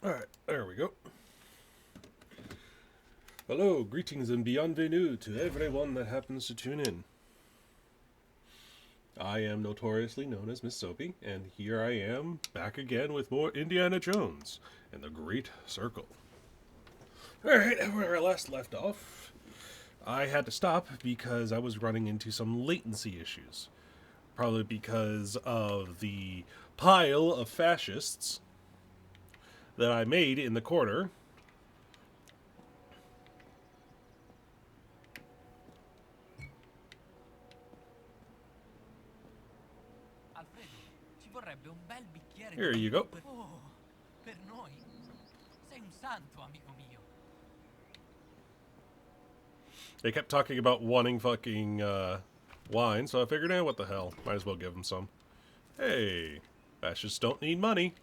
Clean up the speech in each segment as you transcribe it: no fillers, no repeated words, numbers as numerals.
Alright, there we go. Hello, greetings and bienvenue to everyone that happens to tune in. I am notoriously known as Miss Soapy, and here I am, back again with more Indiana Jones and the Great Circle. Alright, where I last left off, I had to stop because I was running into some latency issues. Probably because of the pile of fascists that I made in the corner. Alfredo, ci vorrebbe un bel bicchiere Here di you vino go. Oh, per noi? Sei un santo, amico mio. They kept talking about wanting fucking wine, so I figured, what the hell? Might as well give them some. Hey, fascists don't need money.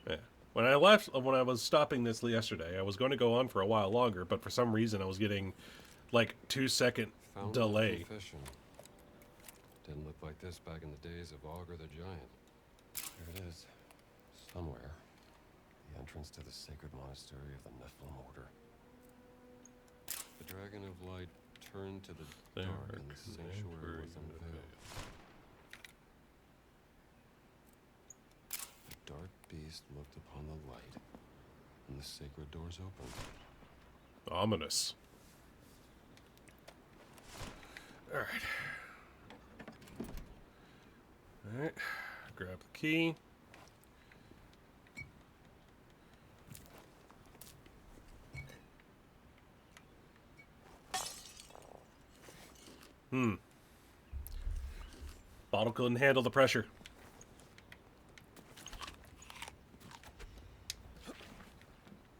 Yeah. When I was stopping this yesterday, I was going to go on for a while longer, but for some reason I was getting like 2-second delay. Confession. Didn't look like this back in the days of Augur the Giant. Here it is. Somewhere. The entrance to the sacred monastery of the Nephilim Order. The Dragon of Light turned to the dark and the sanctuary was unveiled. The dark beast looked upon the light, and the sacred doors opened. Ominous. Alright. Alright. Grab the key. Bottle couldn't handle the pressure.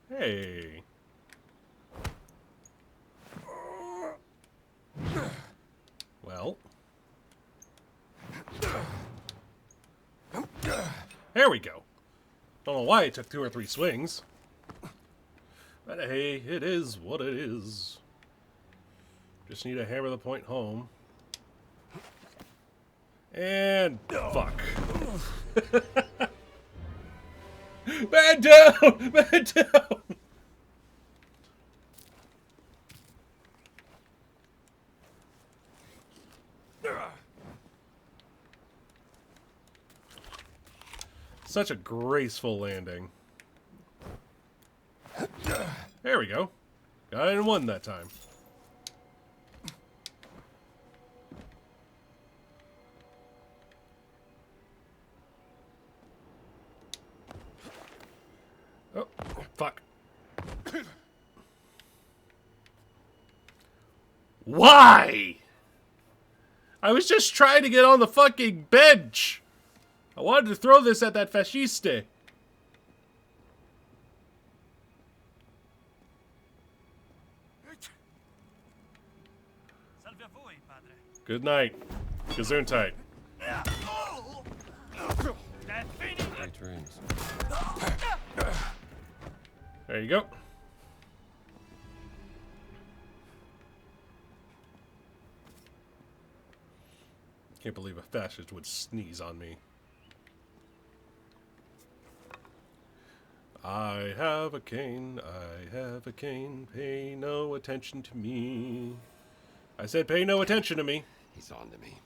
Hey. Well. There we go. Don't know why it took 2 or 3 swings. But hey, it is what it is. Just need to hammer the point home. And fuck. Man down! Man down! Such a graceful landing. There we go. Got it in one that time. Oh, fuck. Why? I was just trying to get on the fucking bench. I wanted to throw this at that fasciste. Salve a voi, padre. Good night. Gesundheit. Sweet dreams. There you go. Can't believe a fascist would sneeze on me. I have a cane, I have a cane, pay no attention to me. I said pay no attention to me. He's on to me.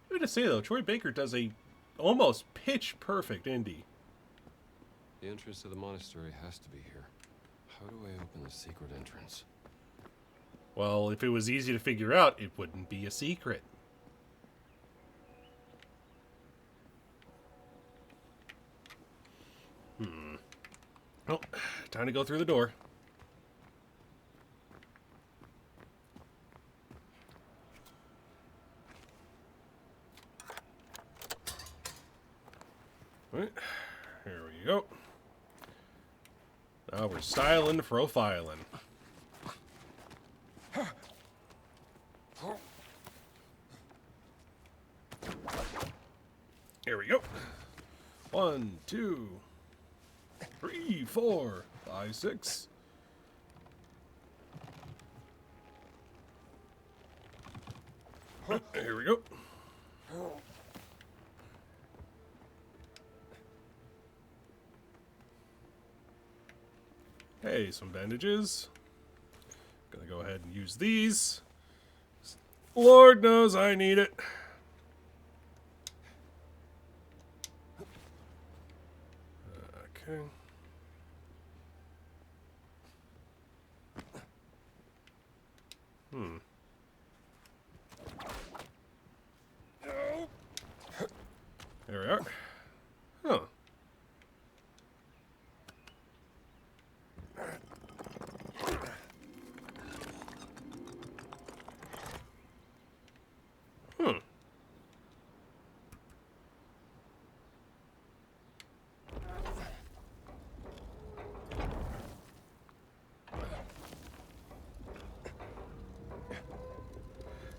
I have to say though, Troy Baker does a almost pitch perfect indie. The entrance to the monastery has to be here. How do I open the secret entrance? Well, if it was easy to figure out, it wouldn't be a secret. Oh, time to go through the door. Alright, here we go. Now we're styling, profiling. Here we go. 1, 2, 3, 4, 5, 6. Here we go. Hey, some bandages. Gonna go ahead and use these. Lord knows I need it. Okay. There we are. Huh. Hmm.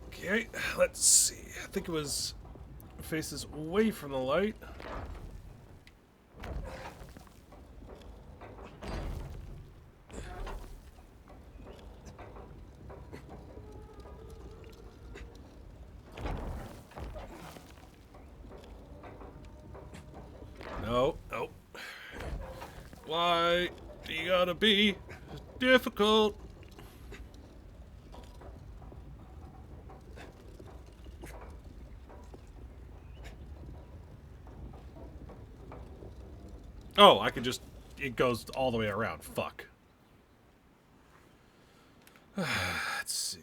Okay, let's see. I think it was faces away from the light. No, no. Why do you gotta be difficult? Oh, I can just... It goes all the way around. Fuck. Let's see.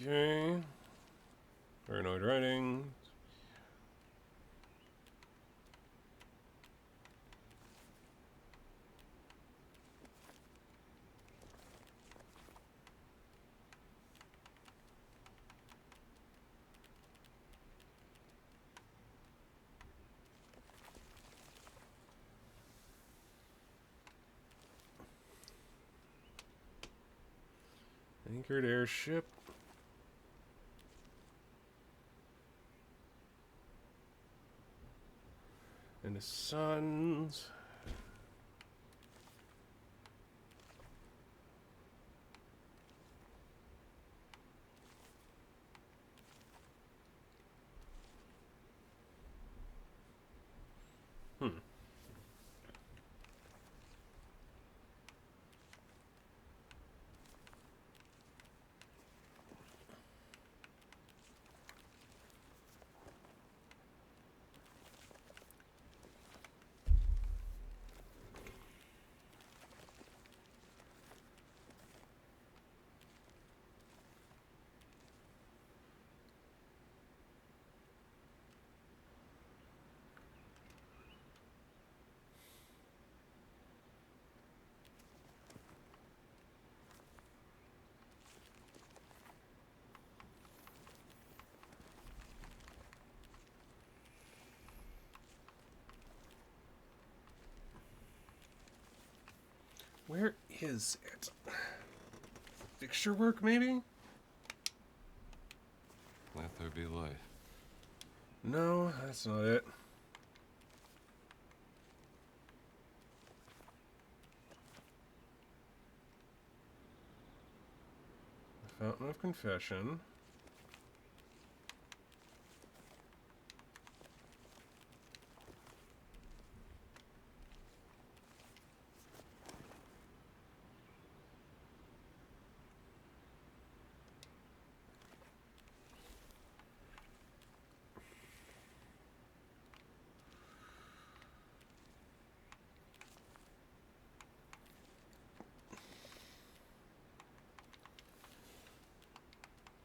Okay. Paranoid writing. Anchored airship. And the sons. Hmm. Where is it? Fixture work, maybe? Let there be light. No, that's not it. The Fountain of Confession.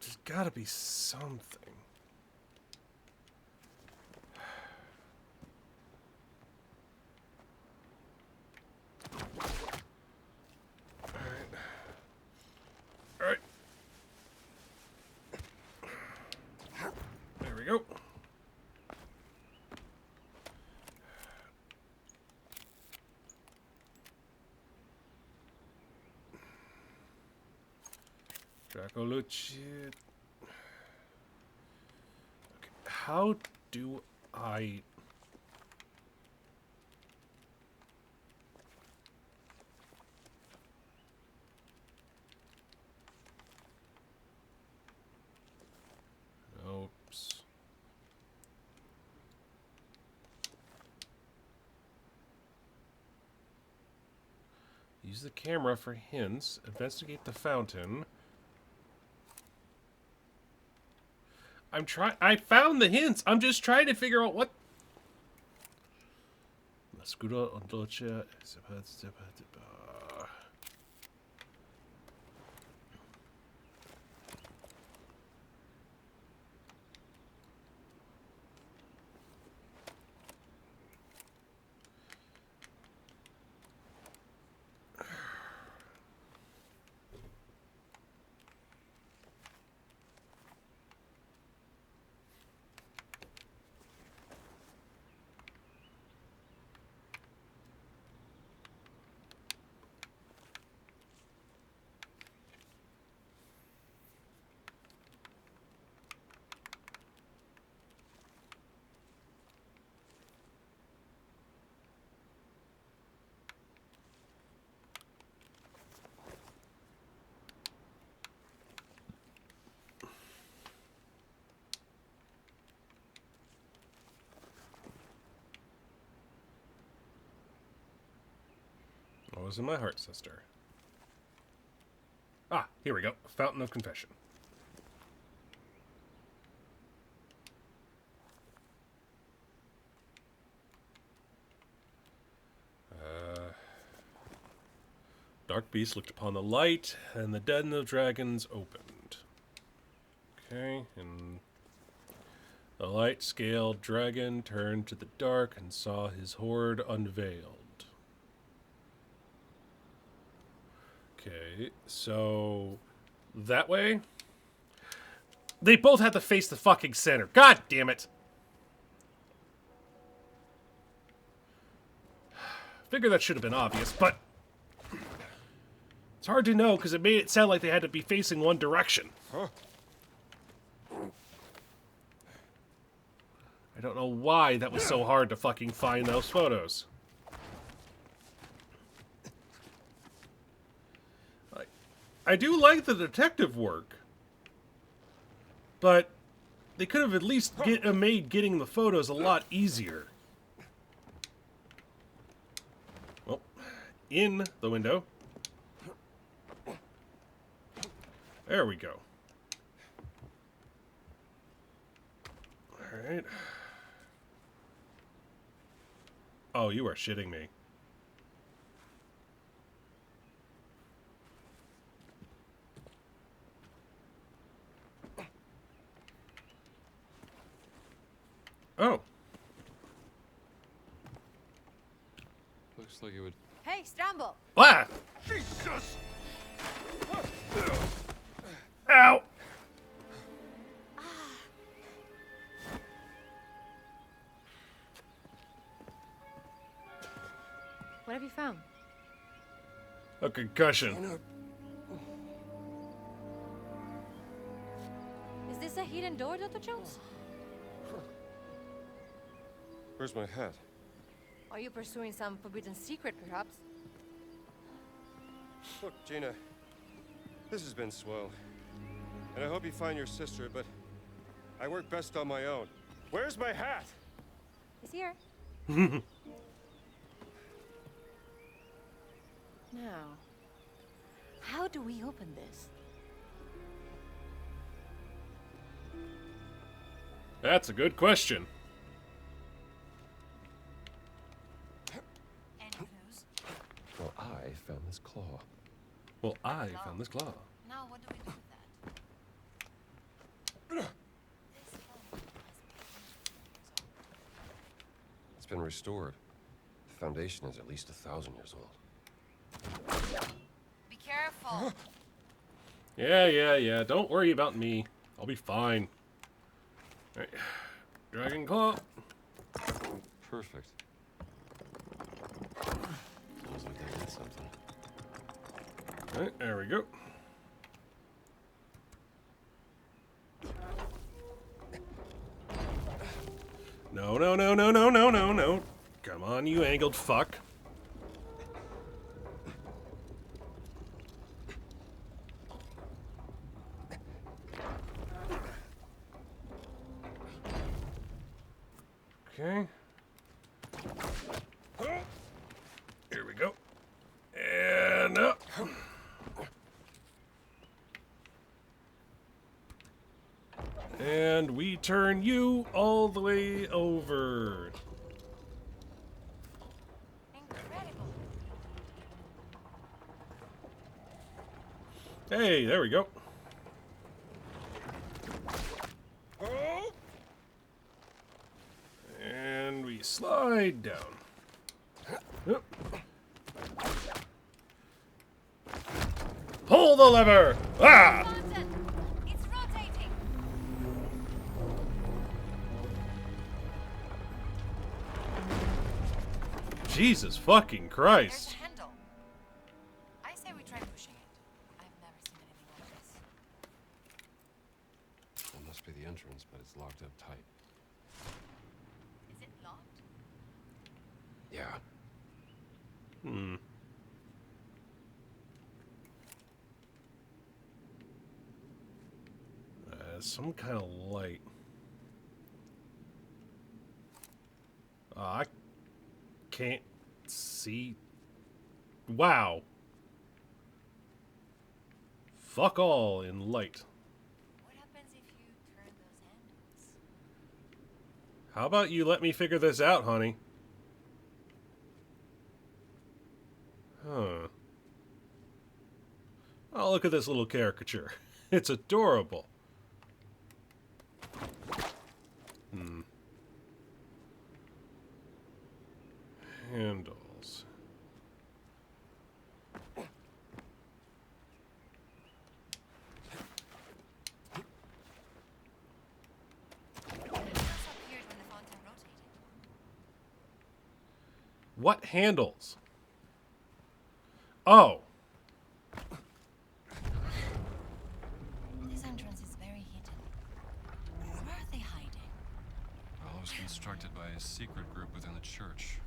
There's gotta be something. Alright. There we go. Archeology. Okay. How do I... Oops. Use the camera for hints. Investigate the fountain. I found the hints. I'm just trying to figure out what. What was in my heart, sister? Ah, here we go. Fountain of Confession. Dark beast looked upon the light, and the den of dragons opened. Okay, and the light-scaled dragon turned to the dark and saw his horde unveiled. Okay, so that way? They both have to face the fucking center. God damn it! Figure that should have been obvious, but it's hard to know because it made it sound like they had to be facing one direction. Huh? I don't know why that was so hard to fucking find those photos. I do like the detective work, but they could have at least made getting the photos a lot easier. Well, in the window. There we go. All right. Oh, you are shitting me. Oh. Looks like it would. Hey, Stramble! Ah! Jesus! Ow! What have you found? A concussion. Is this a hidden door, Dr. Jones? Where's my hat? Are you pursuing some forbidden secret, perhaps? Look, Gina, this has been swell. And I hope you find your sister, but I work best on my own. Where's my hat? He's here. Now, how do we open this? That's a good question. Any clues? Well, I found this claw. Well, I found this claw. Now what do we do with that? It's been restored. The foundation is at least 1,000 years old. Be careful. Yeah. Don't worry about me. I'll be fine. All right. Dragon claw. Perfect. Sounds like they did something. All right, there we go. no, no, no, no, no, no, no. Come on, you angled fuck. Okay. Here we go. And up. And we turn you all the way over. Incredible. Hey, there we go. And we slide down. Yep. Pull the lever! Ah! Martin, it's rotating. Jesus fucking There's Christ. a handle. I say we try pushing it. I've never seen anything like this. That must be the entrance, but it's locked up tight. Is it locked? Yeah. Hmm. Some kind of light. I can't see. Wow. Fuck all in light. What happens if you turn those handles? How about you let me figure this out, honey? Huh. Oh, look at this little caricature. It's adorable. Handles. It also appeared when the fountain rotated. What handles? Oh. This entrance is very hidden. Where are they hiding? Well, it was constructed by a secret group within the church.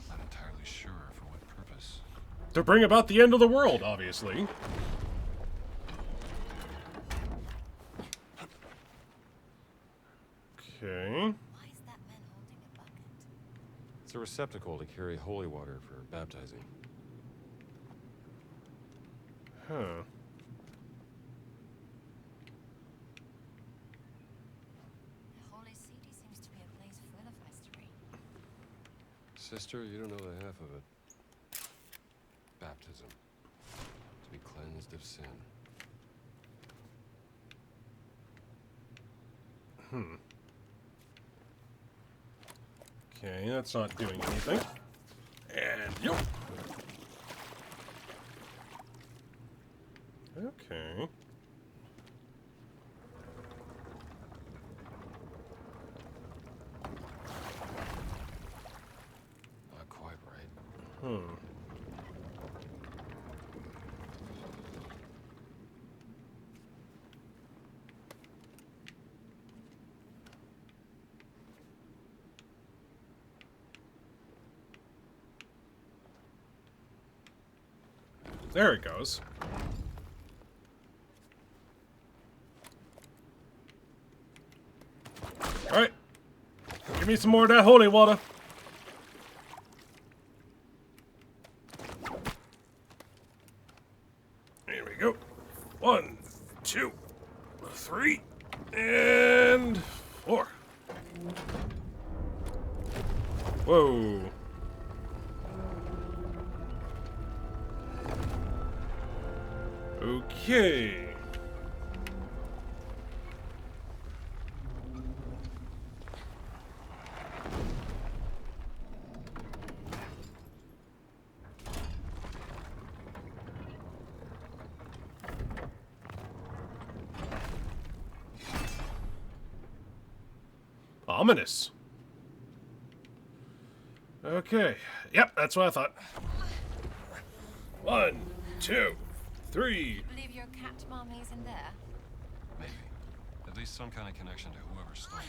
Not entirely sure for what purpose. To bring about the end of the world, obviously. Okay. Why is that man holding a bucket? It's a receptacle to carry holy water for baptizing. Huh. The Holy City seems to be a place full of mystery. Sister, you don't know the half of it. Baptism. To be cleansed of sin. Okay, that's not doing anything. And yup. Okay. Not quite right. There it goes. Alright. Give me some more of that holy water. Here we go. 1, 2, 3, and 4. Whoa. Okay. Ominous. Okay. Yep, that's what I thought. 1, 2, 3. Believe your cat mommy is in there? Maybe. At least some kind of connection to whoever stole it.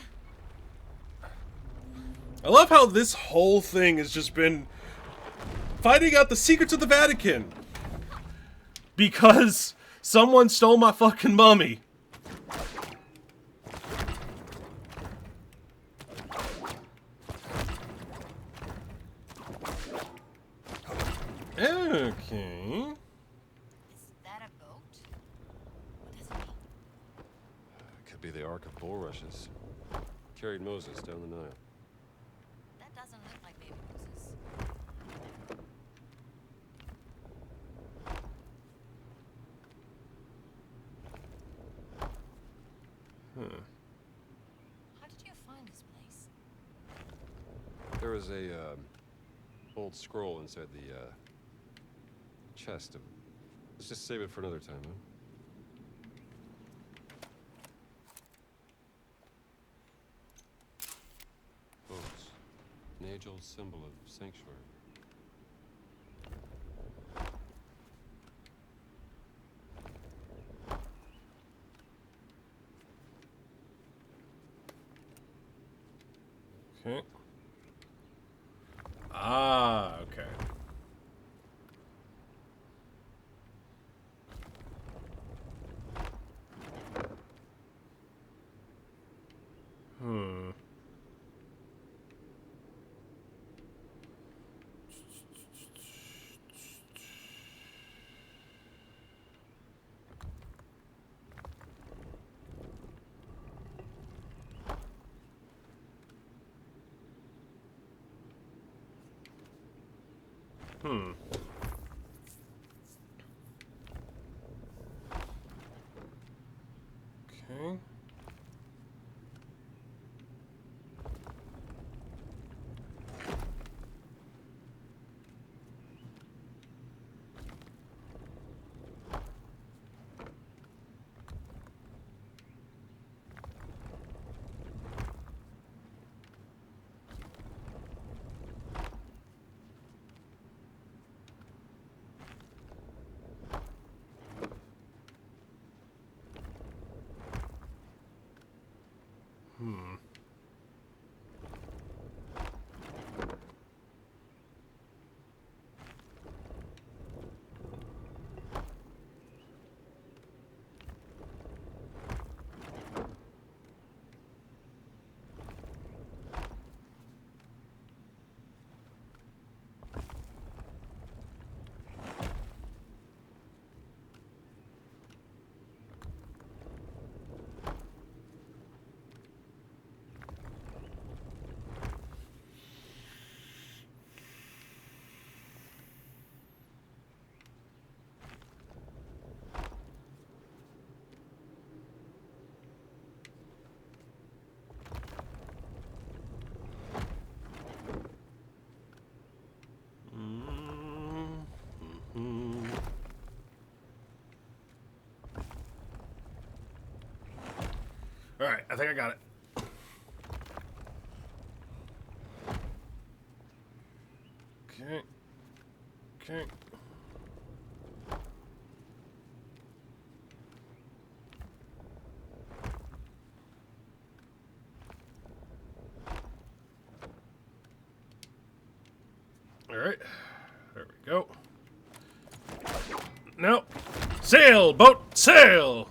I love how this whole thing has just been finding out the secrets of the Vatican. Because someone stole my fucking mummy. Okay. Is that a boat? What does it mean? It could be the Ark of Bulrushes. Carried Moses down the Nile. That doesn't look like baby Moses. Huh. How did you find this place? There was a old scroll inside the chest of. Let's just save it for another time, huh? Boats. An age-old symbol of sanctuary. Okay. Ah, okay. Hmm. Hmm. Okay. Hmm. Mm-hmm. All right, I think I got it. Okay. Okay. All right. There we go. No. Sail, boat, sail!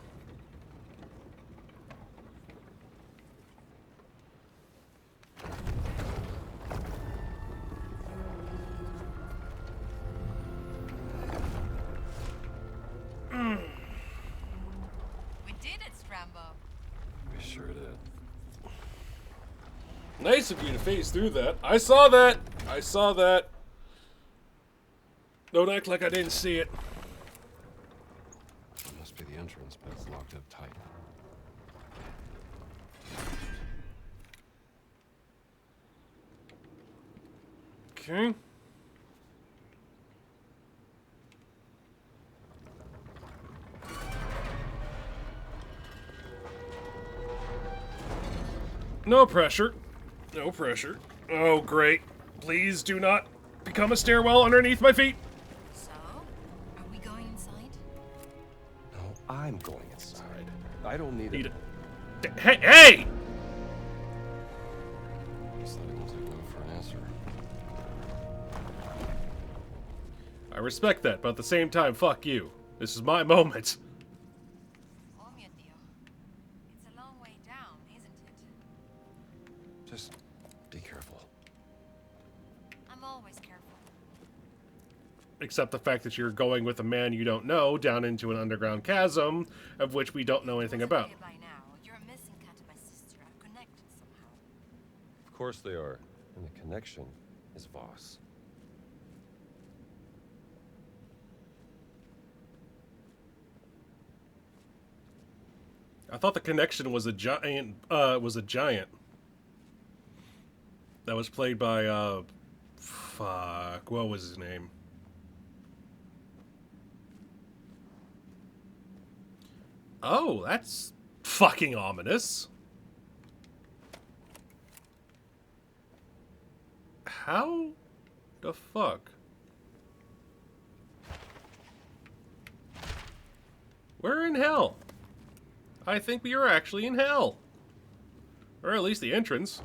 We did it, Strambo. We sure did. Nice of you to phase through that. I saw that. I saw that. Don't act like I didn't see it. It must be the entrance, but it's locked up tight. Okay. No pressure. No pressure. Oh, great. Please do not become a stairwell underneath my feet. So, are we going inside? No, I'm going inside. I don't need Need it. it. Hey! Hey! Guess that won't take long. an answer. I respect that, but at the same time, fuck you. This is my moment. Oh, mio Dio. It's a long way down, isn't it? Just be careful. I'm always careful. Except the fact that you're going with a man you don't know down into an underground chasm, of which we don't know anything about. By now, you're a missing cat and my sister are connected somehow. Of course they are. And the connection is Voss. I thought the connection was a giant. That was played by fuck. What was his name? Oh, that's fucking ominous. How the fuck? We're in hell. I think we are actually in hell. Or at least the entrance.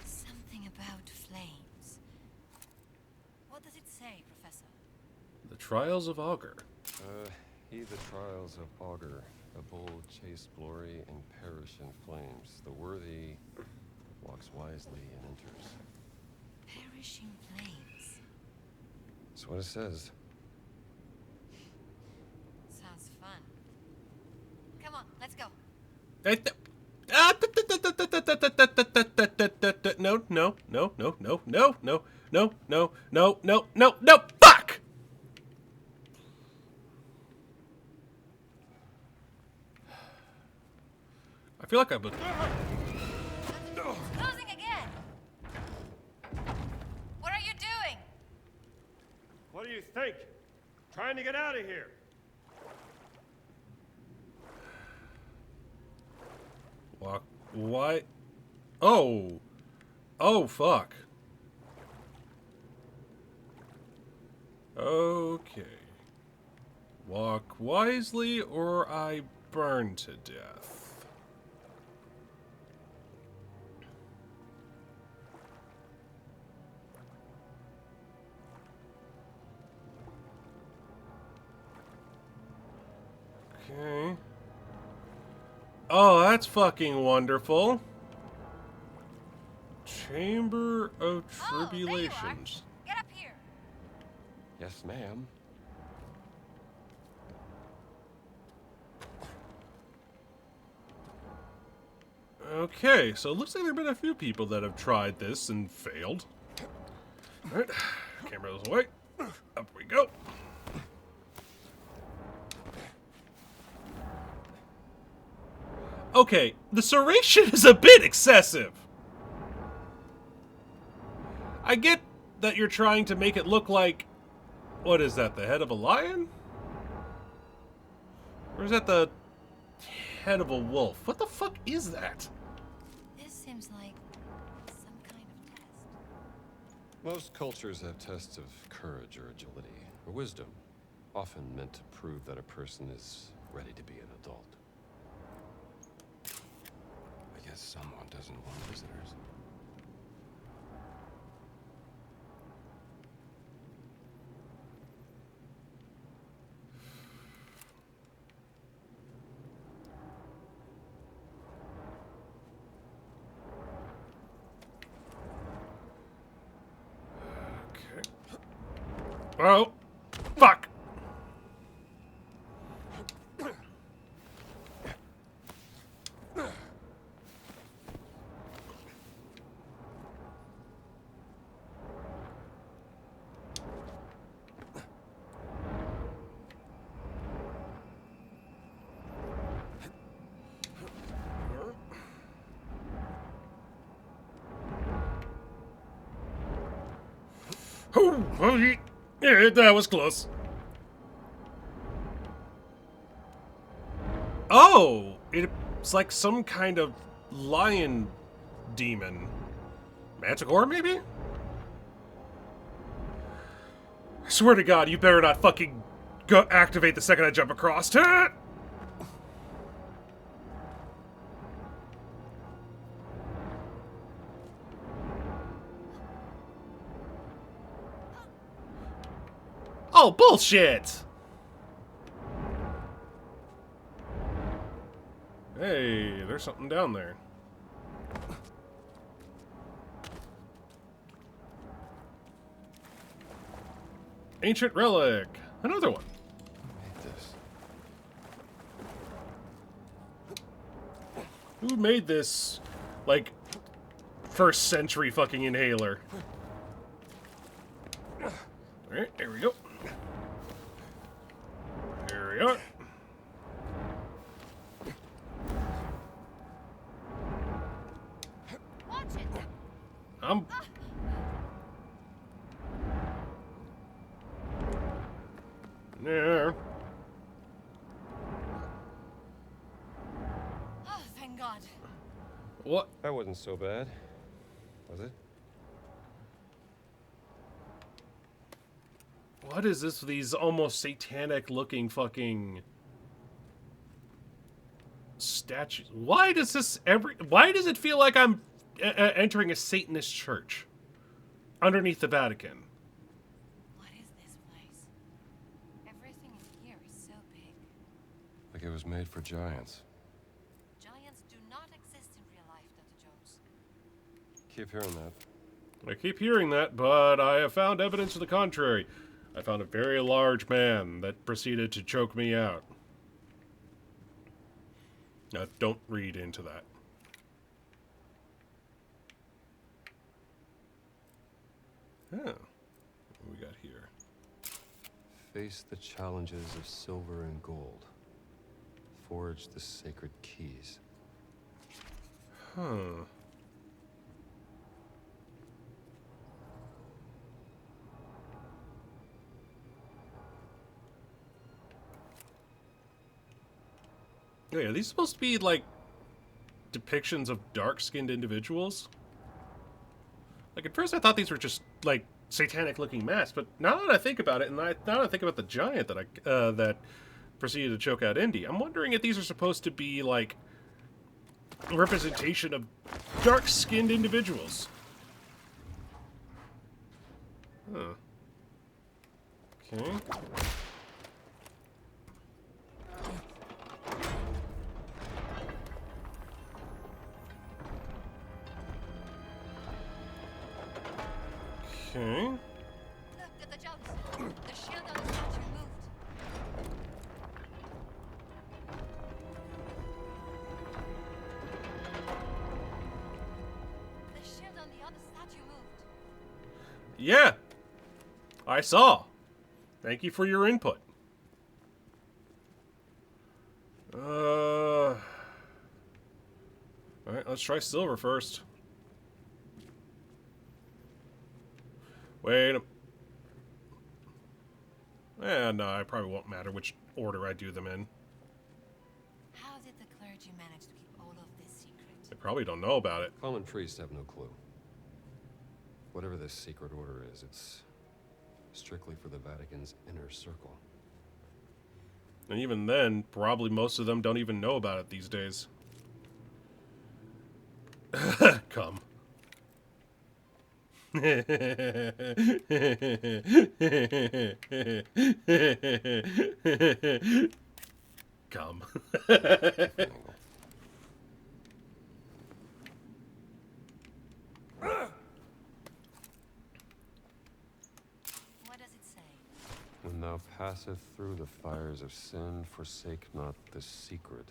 Something about flames. What does it say, Professor? The Trials of Augur. Heed the trials of Augur. A bold chase glory and perish in flames. The worthy walks wisely and enters. Perishing flames. That's what it says. Sounds fun. Come on, let's go. No, no, no, no, no, no, no, no, no, no, no, no, no, fuck! I feel like I've been... Closing again! What are you doing? What do you think? Trying to get out of here. Walk. Why? Oh. Oh, fuck. Okay. Walk wisely or I burn to death. Okay. Oh, that's fucking wonderful. Chamber of Oh, there you are. Tribulations. Get up here. Yes, ma'am. Okay, so it looks like there have been a few people that have tried this and failed. Alright, camera's away. Up we go. Okay, the serration is a bit excessive. I get that you're trying to make it look like... What is that, the head of a lion? Or is that the head of a wolf? What the fuck is that? This seems like some kind of test. Most cultures have tests of courage or agility, or wisdom, often meant to prove that a person is ready to be an adult. I guess someone doesn't want visitors. Okay. Oh, fuck. Oh, yeah, that was close. Oh, it's like some kind of lion demon. Manticore, maybe? I swear to God, you better not fucking go activate the second I jump across. Oh, bullshit! Hey, there's something down there. Ancient relic. Another one. Who made this? Who made this, like, first century fucking inhaler? Alright, there we go. There we are. Watch it. I'm... There. Oh, thank God. What? That wasn't so bad, was it? What is this with these almost satanic looking fucking statues? Why does this why does it feel like I'm entering a Satanist church underneath the Vatican? What is this place? Everything in here is so big. Like it was made for giants. Giants do not exist in real life, Dr. Jones. Keep hearing that. I keep hearing that, but I have found evidence to the contrary. I found a very large man that proceeded to choke me out. Now, don't read into that. Oh, what we got here? Face the challenges of silver and gold. Forge the sacred keys. Huh. Oh, yeah, are these supposed to be, like, depictions of dark-skinned individuals? Like, at first I thought these were just, like, satanic-looking masks, but now that I think about it, and now that I think about the giant that that proceeded to choke out Indy, I'm wondering if these are supposed to be, like, a representation of dark-skinned individuals. Huh. Okay. Okay. Look, Dr. Jones. The shield on the statue moved. The shield on the other statue moved. Yeah. I saw. Thank you for your input. Alright, let's try silver first. Wait a... no, it probably won't matter which order I do them in. How did the clergy manage to keep all of this secret? They probably don't know about it. Common priests have no clue. Whatever this secret order is, it's strictly for the Vatican's inner circle. And even then, probably most of them don't even know about it these days. Come. Come. What does it say? When thou passeth through the fires of sin, forsake not the secret,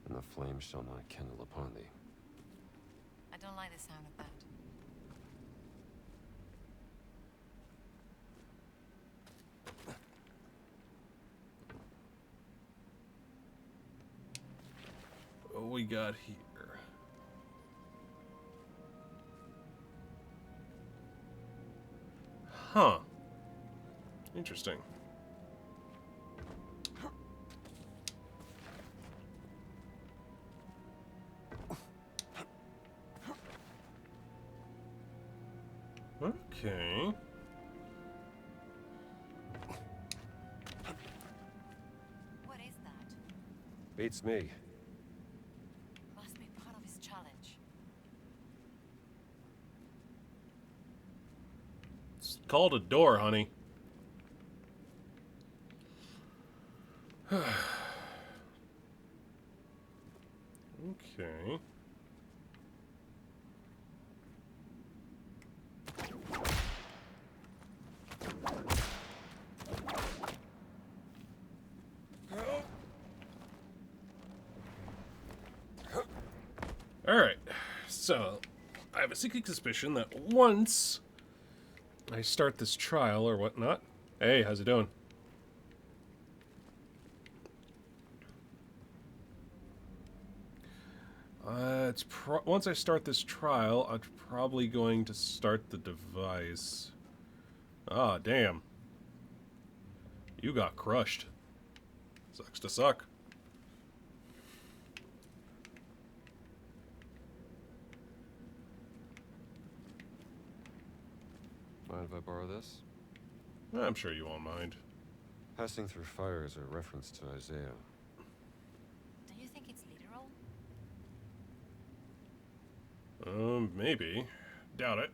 and the flame shall not kindle upon thee. I don't like the sound of that. What we got here? Huh. Interesting. Okay. What is that? Beats me. Must be part of his challenge. It's called a door, honey. Alright, so I have a sinking suspicion that once I start this trial or whatnot... Hey, how's it doing? Once I start this trial, I'm probably going to start the device. Ah, damn. You got crushed. Sucks to suck. Mind if I borrow this? I'm sure you won't mind. Passing through fire is a reference to Isaiah. Do you think it's literal? Maybe. Doubt it.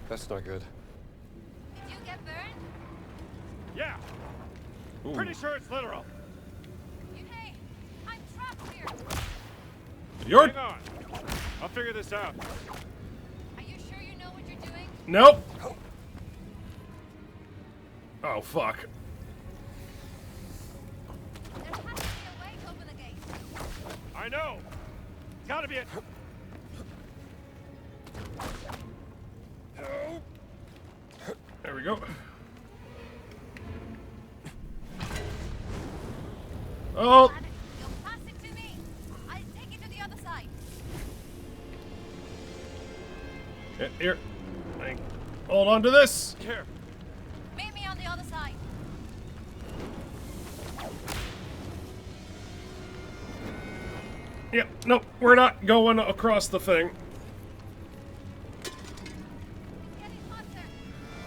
That's not good. Did you get burned? Yeah, Ooh. pretty sure it's literal. Hey, I'm trapped here. You're... Hang on. I'll figure this out. Are you sure you know what you're doing? Nope. Oh, fuck. There has to be a way to open the gate. I know. It's gotta be it. There we go. Oh! You'll pass it to me. I'll take it to the other side. Here. Hold on to this. Here. Meet me on the other side. Yep, nope, we're not going across the thing. It's getting hotter.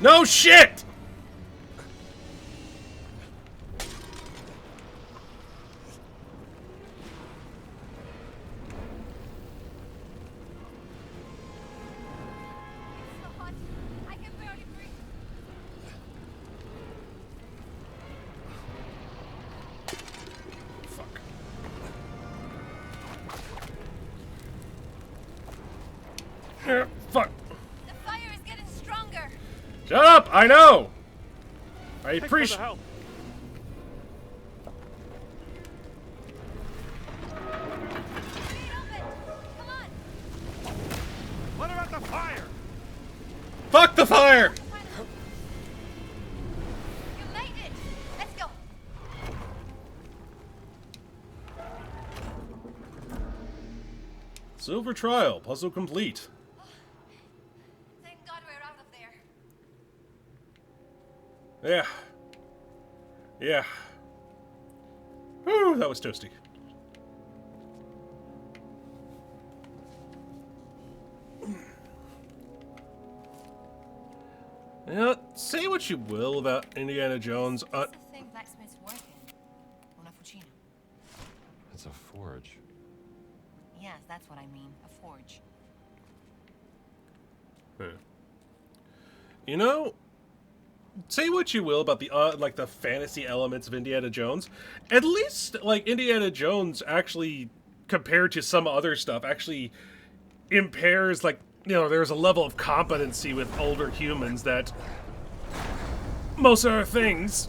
No shit! It's so hot. I can barely breathe. Fuck. Fuck. The fire is getting stronger. Shut up! I know! I Thanks for the appreciate... help. Speed open. Come on. What about the fire? Fuck the fire! You made it. Let's go. Silver trial, puzzle complete. Thank God we're out of there. Yeah. Yeah. Whew, that was toasty. Yeah, say what you will about Indiana Jones. What's the thing blacksmiths work in? Una fucina. It's a forge. Yes, that's what I mean. A forge. You know, say what you will about the like the fantasy elements of Indiana Jones. At least like Indiana Jones actually, compared to some other stuff, actually impairs like, you know, there's a level of competency with older humans that most other things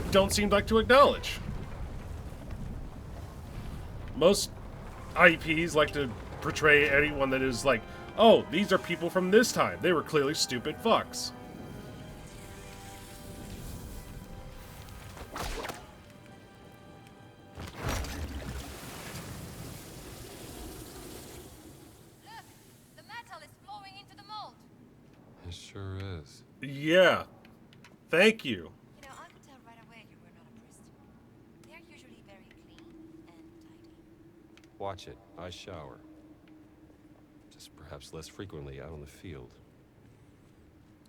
don't seem like to acknowledge. Most IPs like to portray anyone that is like, oh, these are people from this time. They were clearly stupid fucks. Look, the metal is flowing into the mold. It sure is. Yeah. Thank you. You know, I could tell right away you were not a priest. They're usually very clean and tidy. Watch it. I shower. Just perhaps less frequently out on the field.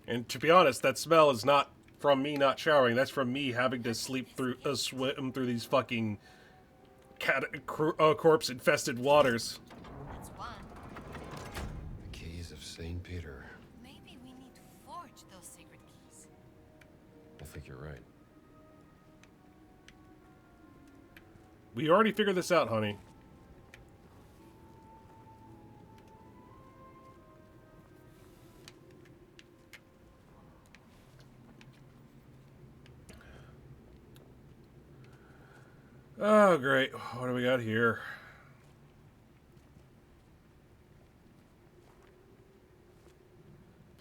And to be honest, that smell is not from me not showering. That's from me having to sleep through, swim through these fucking corpse-infested waters. That's one. The keys of St. Peter. Maybe we need to forge those secret keys. I think you're right. We already figured this out, honey. Oh, great. What do we got here?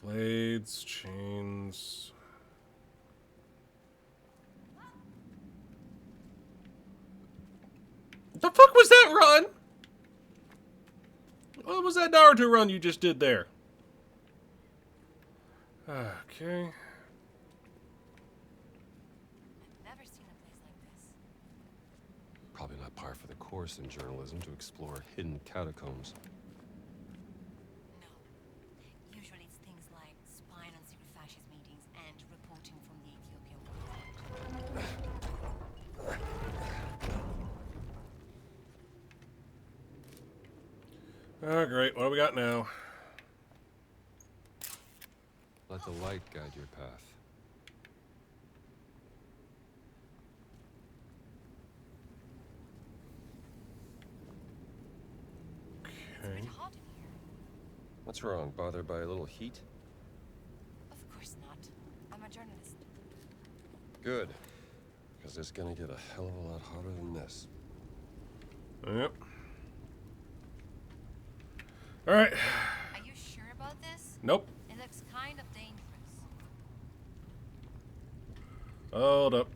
Blades, chains. The fuck was that run? What was that Naruto run you just did there? Okay. I've never seen a place like this. Probably not par for the course in journalism to explore hidden catacombs. No. Usually it's things like spying on secret fascist meetings and reporting from the Ethiopian war front. Oh, great. What do we got now? Let the light guide your path. It's a Okay. bit hot in here. What's wrong? Bothered by a little heat? Of course not. I'm a journalist. Good. Because it's gonna get a hell of a lot hotter than this. Yep. All right. Are you sure about this? Nope. It looks kind of dangerous. Hold up.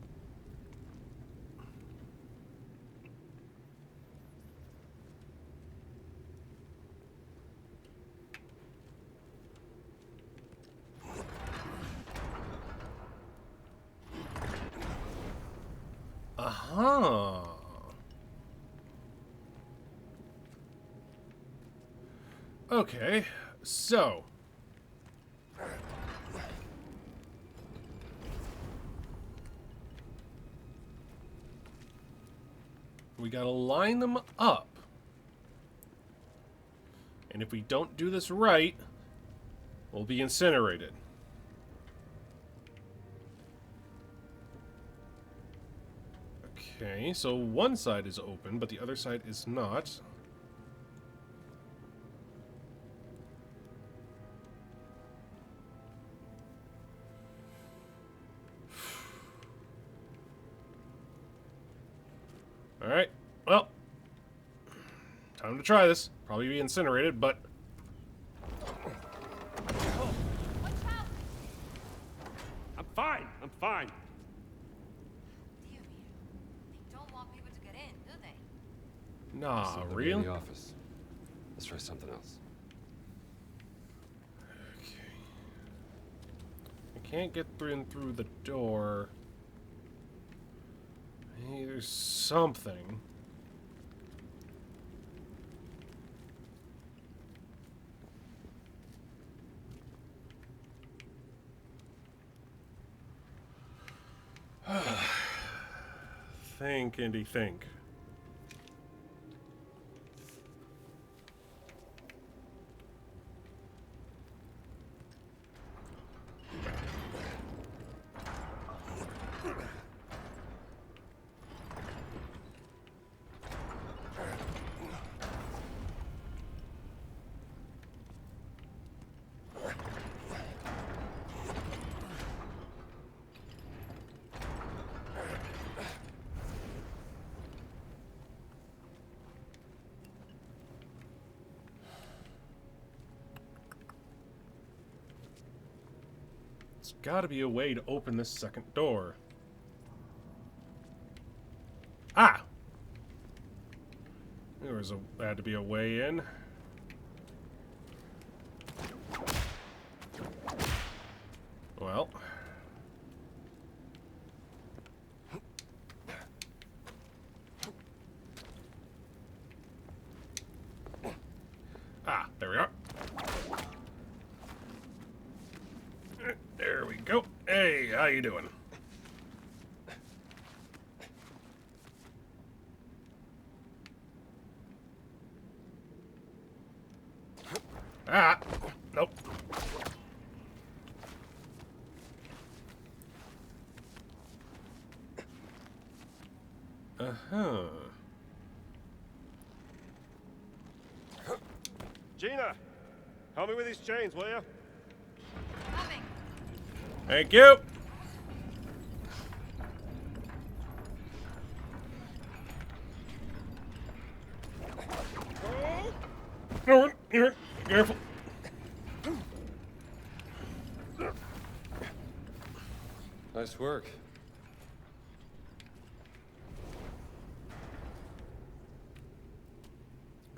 Uh-huh. Okay, so we gotta line them up. And if we don't do this right, we'll be incinerated. Okay, so one side is open, but the other side is not. Alright, well, time to try this. Probably be incinerated, but... Watch out! I'm fine. I'm fine. Dear me. They don't want people to get in, do they? Nah, See them in real? the office. Let's try something else. Okay. I can't get through the door. Hey, there's something. Think, Indy, think. There's gotta be a way to open this second door. Ah! There had to be a way in. Well. Ah, there we are. There we go. Hey, how you doing? Ah, nope. Uh-huh. Gina, help me with these chains, will you? Coming. Thank you. Here, careful. Nice work.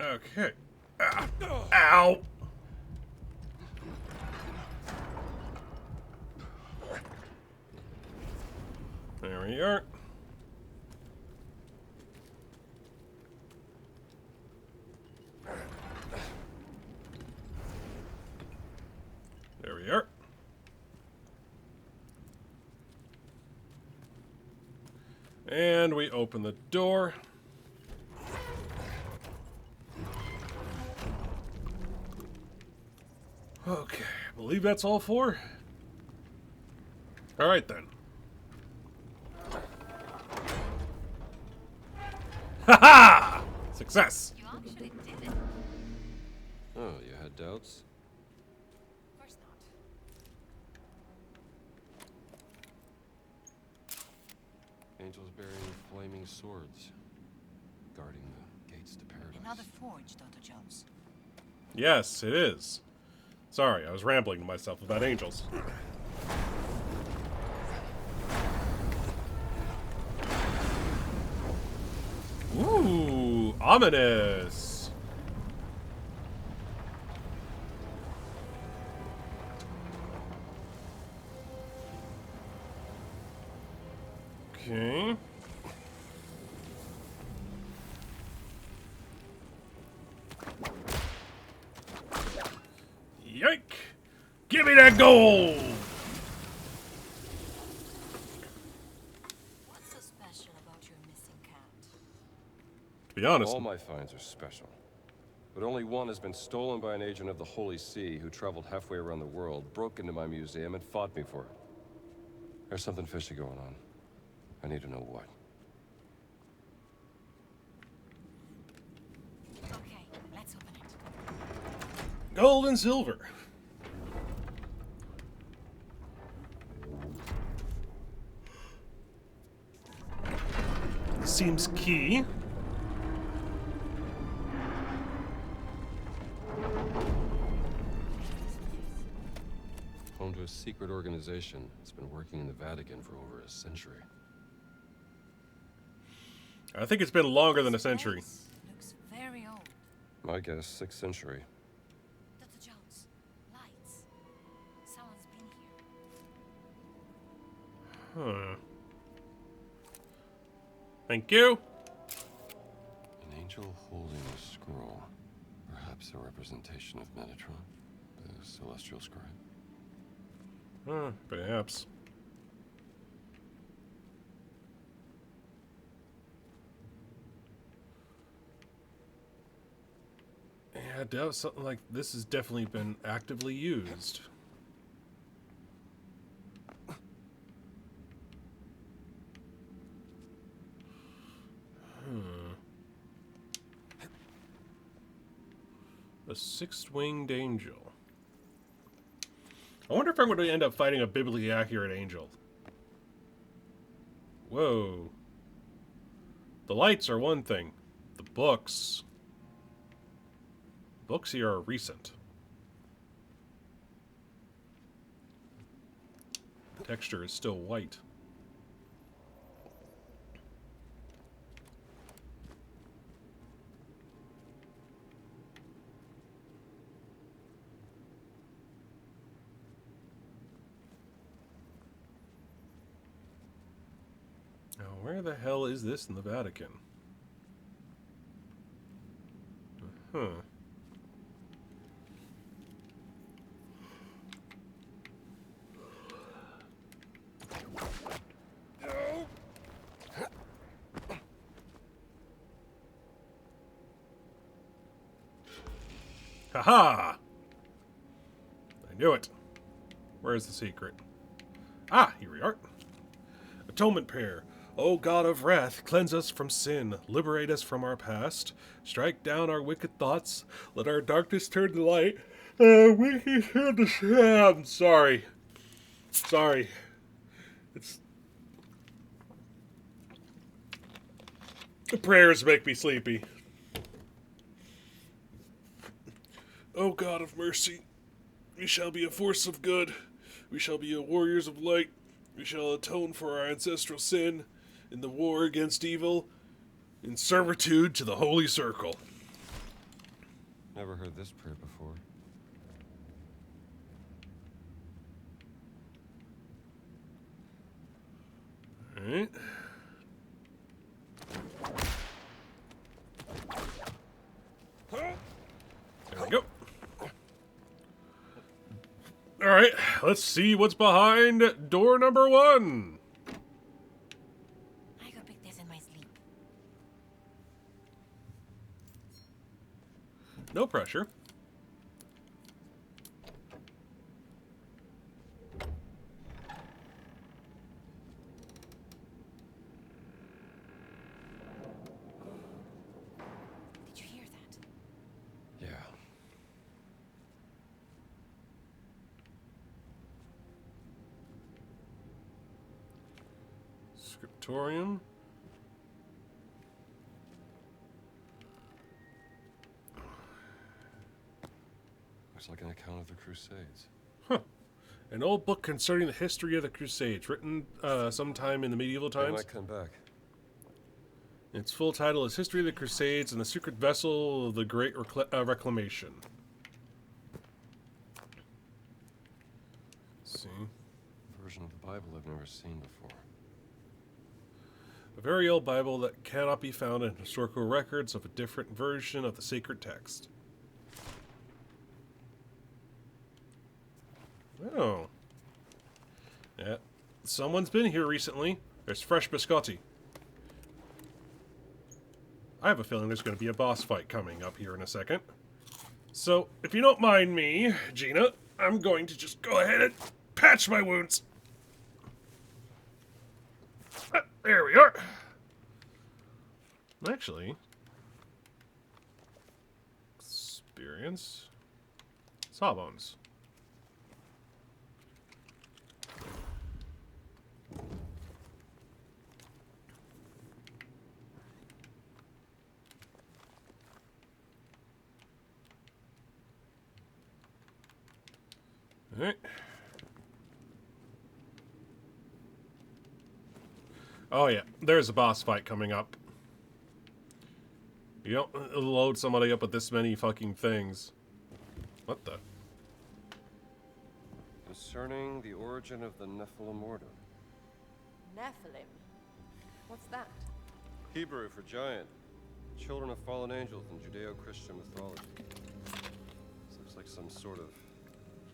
Okay. Ah. Ow! There we are. There we are. And we open the door. Okay, I believe that's all four. All right then. Ha-ha! Success. You actually did it. Oh, you had doubts? Of course not. Angels bearing flaming swords, guarding the gates to paradise. Another forge, Dr. Jones. Yes, it is. Sorry, I was rambling to myself about angels. Ooh, ominous. Okay. Yike! Give me that gold! What's so special about your missing cat? To be honest, All my finds are special. But only one has been stolen by an agent of the Holy See who traveled halfway around the world, broke into my museum, and fought me for it. There's something fishy going on. I need to know what. Okay, let's open it. gold and silver. Seems key. Home to a secret organization that's been working in the Vatican for over a century. I think it's been longer than a century. Place looks very old. My guess, 6th century. Dr. Jones, lights. Someone's been here. Huh. Thank you. An angel holding a scroll. Perhaps a representation of Metatron, the celestial scribe. Huh, perhaps. Yeah, I doubt something like this has definitely been actively used. A six-winged angel. I wonder if I'm going to end up fighting a biblically accurate angel. Whoa. The lights are one thing. The books. Books here are recent. The texture is still white. Now, where the hell is this in the Vatican? Huh. Haha! I knew it. Where's the secret? Ah, here we are. Atonement prayer. O God of wrath, cleanse us from sin, liberate us from our past, strike down our wicked thoughts, let our darkness turn to light, and our wicked turn to shame. Sorry. Sorry. It's... The prayers make me sleepy. O God of mercy, we shall be a force of good. We shall be warriors of light. We shall atone for our ancestral sin in the war against evil, in servitude to the Holy Circle. Never heard this prayer before. Alright. There we go. Alright, let's see what's behind door number 1. I could pick this in my sleep. No pressure. Did you hear that? Yeah. Scriptorium. Looks like an account of the Crusades. Huh. An old book concerning the history of the Crusades, written sometime in the medieval They times. might come back. Its full title is History of the Crusades and the Secret Vessel of the Great Reclamation. Let's see. A version of the Bible I've never seen before. A very old Bible that cannot be found in historical records of a different version of the sacred text. Oh. Yeah. Someone's been here recently. There's fresh biscotti. I have a feeling there's going to be a boss fight coming up here in a second. So, if you don't mind me, Gina, I'm going to just go ahead and patch my wounds. There we are. Actually, experience Sawbones. All right. Oh yeah, there's a boss fight coming up. You don't load somebody up with this many fucking things. What the? Concerning the origin of the Nephilim order. Nephilim? What's that? Hebrew for giant. Children of fallen angels in Judeo-Christian mythology. This looks like some sort of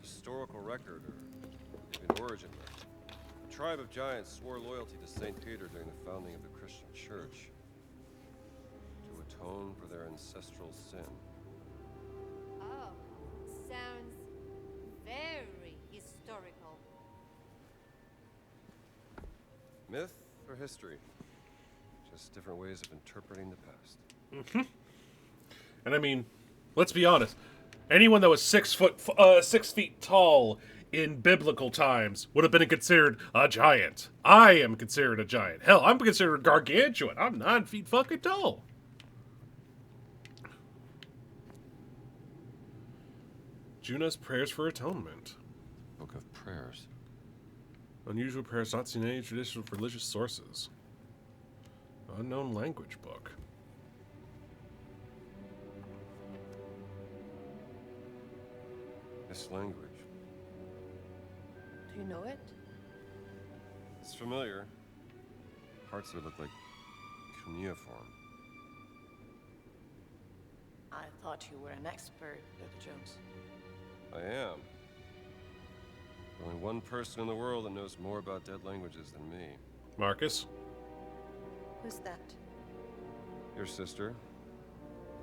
historical record or even origin myth. A tribe of giants swore loyalty to St. Peter during the founding of the Christian church to atone for their ancestral sin. Oh, sounds very historical. Myth or history? Just different ways of interpreting the past. And I mean, let's be honest. Anyone that was 6 feet tall in biblical times would have been considered a giant. I am considered a giant. Hell, I'm considered gargantuan. I'm 9 feet fucking tall. Juna's Prayers for Atonement. Book of Prayers. Unusual prayers not seen in any traditional religious sources. Unknown language book. This language. Do you know it? It's familiar. Parts of it look like cuneiform. I thought you were an expert, Dr. Jones. I am. Only one person in the world that knows more about dead languages than me. Marcus. Who's that? Your sister,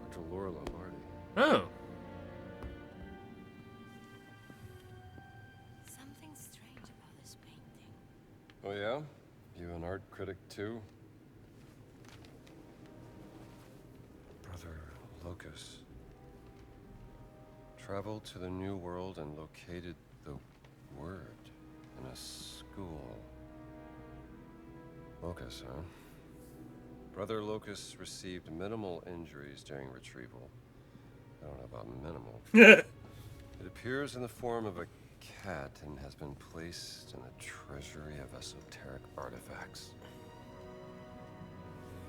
Dr. Laura Lombardi. Oh. Something strange about this painting. Oh yeah? You an art critic too? Brother Locus traveled to the New World and located the word in a school. Locus, huh? Brother Locus received minimal injuries during retrieval, I don't know about minimal. Yeah. It appears in the form of a cat and has been placed in the treasury of esoteric artifacts.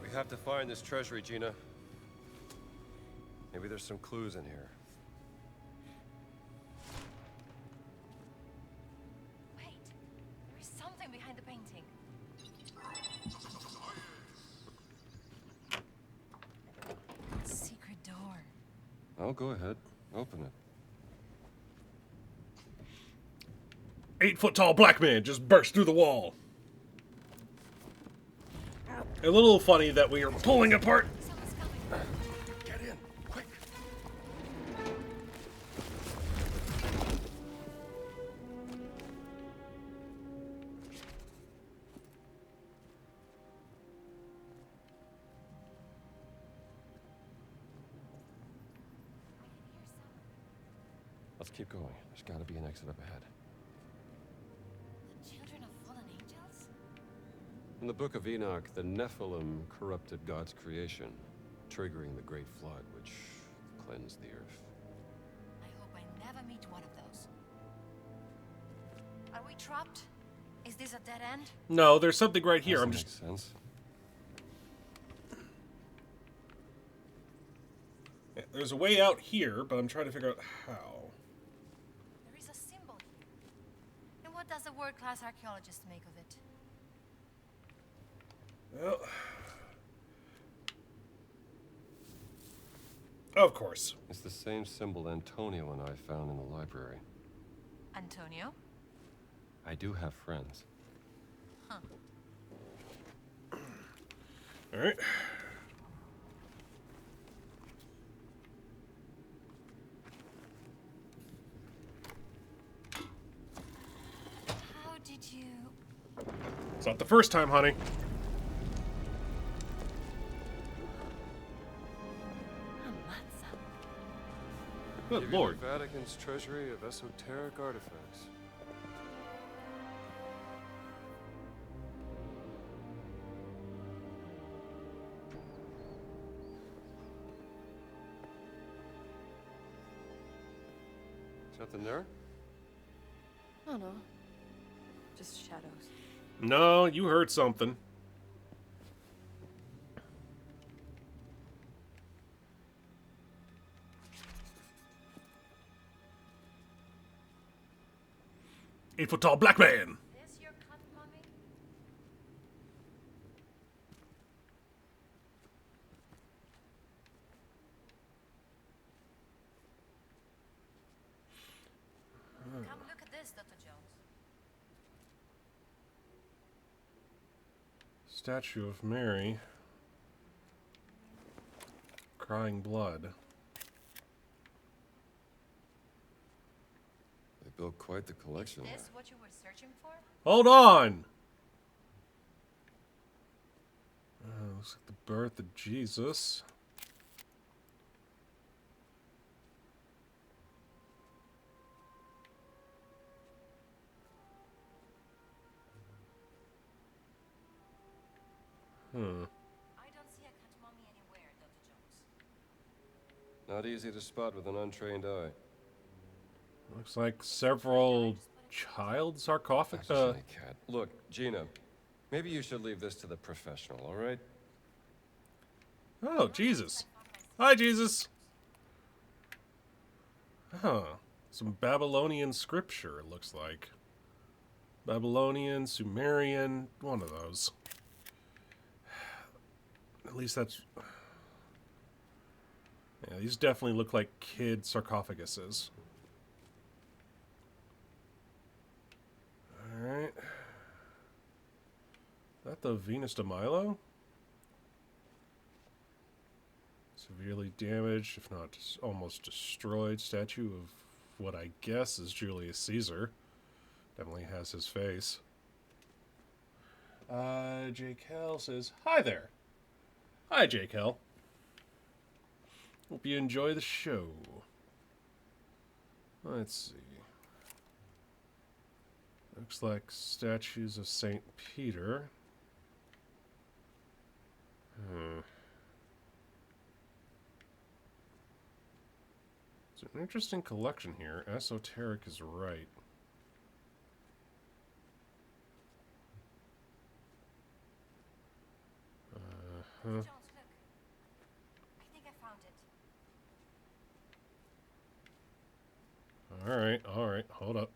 We have to find this treasury, Gina. Maybe there's some clues in here. Wait, there is something behind the painting. Secret door. Oh, go ahead. Open it. 8-foot tall black man just burst through the wall. A little funny that we are pulling apart. Someone's coming. Get in, quick! Let's keep going. There's got to be an exit up ahead. The children of fallen angels? In the Book of Enoch, the Nephilim corrupted God's creation, triggering the Great Flood, which cleansed the earth. I hope I never meet one of those. Are we trapped? Is this a dead end? No, there's something right here. Doesn't I'm just. make sense. There's a way out here, but I'm trying to figure out how. There is a symbol here. And what does a world-class archaeologist make of it? Well, of course. It's the same symbol Antonio and I found in the library. Antonio? I do have friends. Huh. All right. How did you... It's not the first time, honey. Amatsa. Good Give you lord. the Vatican's treasury of esoteric artifacts. Something there? Oh no. Just shadows. No, you heard something. Eight-foot tall black man. This your cut, mommy? Come look at this, Dr. Jones. Statue of Mary. Crying blood. They built quite the collection Is there. this what you were searching for? Hold on! Looks like the birth of Jesus. I don't see a cut mummy anywhere, Dr. Jones. Not easy to spot with an untrained eye. Looks like several child sarcophagus. Dr. Silly Cat. Look, Gina, maybe you should leave this to the professional, all right? Oh, Jesus. Hi, Jesus. Huh. Some Babylonian scripture, it looks like. Babylonian, Sumerian, one of those. At least that's... Yeah, these definitely look like kid sarcophaguses. Alright. Is that the Venus de Milo? Severely damaged, if not almost destroyed, statue of what I guess is Julius Caesar. Definitely has his face. Jake Hell says, "Hi there." Hi, Jake Hell. Hope you enjoy the show. Let's see. Looks like statues of St. Peter. It's an interesting collection here. Esoteric is right. Jones, look. I think I found it. All right, hold up.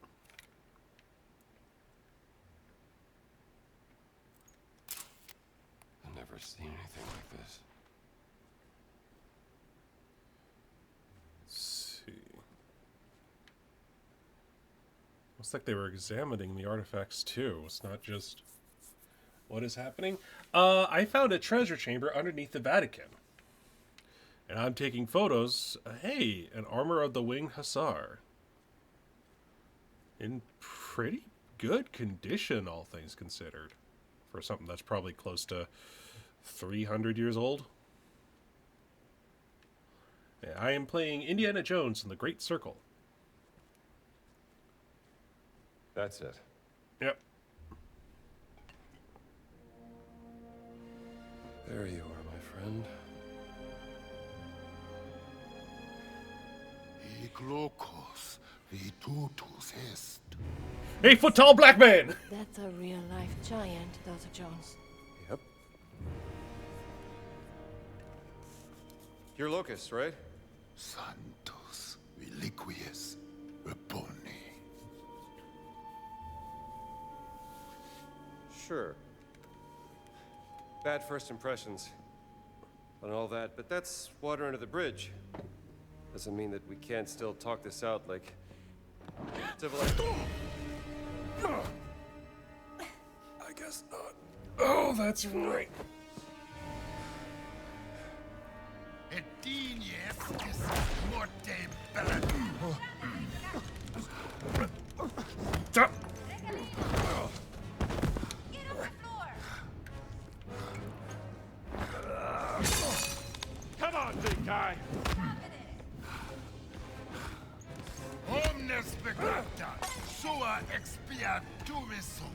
I've never seen anything like this. Let's see. Looks like they were examining the artifacts too. It's not just what is happening. I found a treasure chamber underneath the Vatican. And I'm taking photos. Hey, an armor of the winged hussar. In pretty good condition, all things considered. For something that's probably close to 300 years old. Yeah, I am playing Indiana Jones in the Great Circle. That's it. Yep. There you are, my friend. Iglokos vitutus est. 8-foot tall black man! That's a real-life giant, Dr. Jones. Yep. You're Locust, right? Santos reliquies reponi. Sure. Bad first impressions and all that, but that's water under the bridge. Doesn't mean that we can't still talk this out like civilized. I guess not. Oh, that's right. Edinies is morte belladum. Stop. Get off the floor! Come on, big guy. Omnes pecata, sua expiaturisum.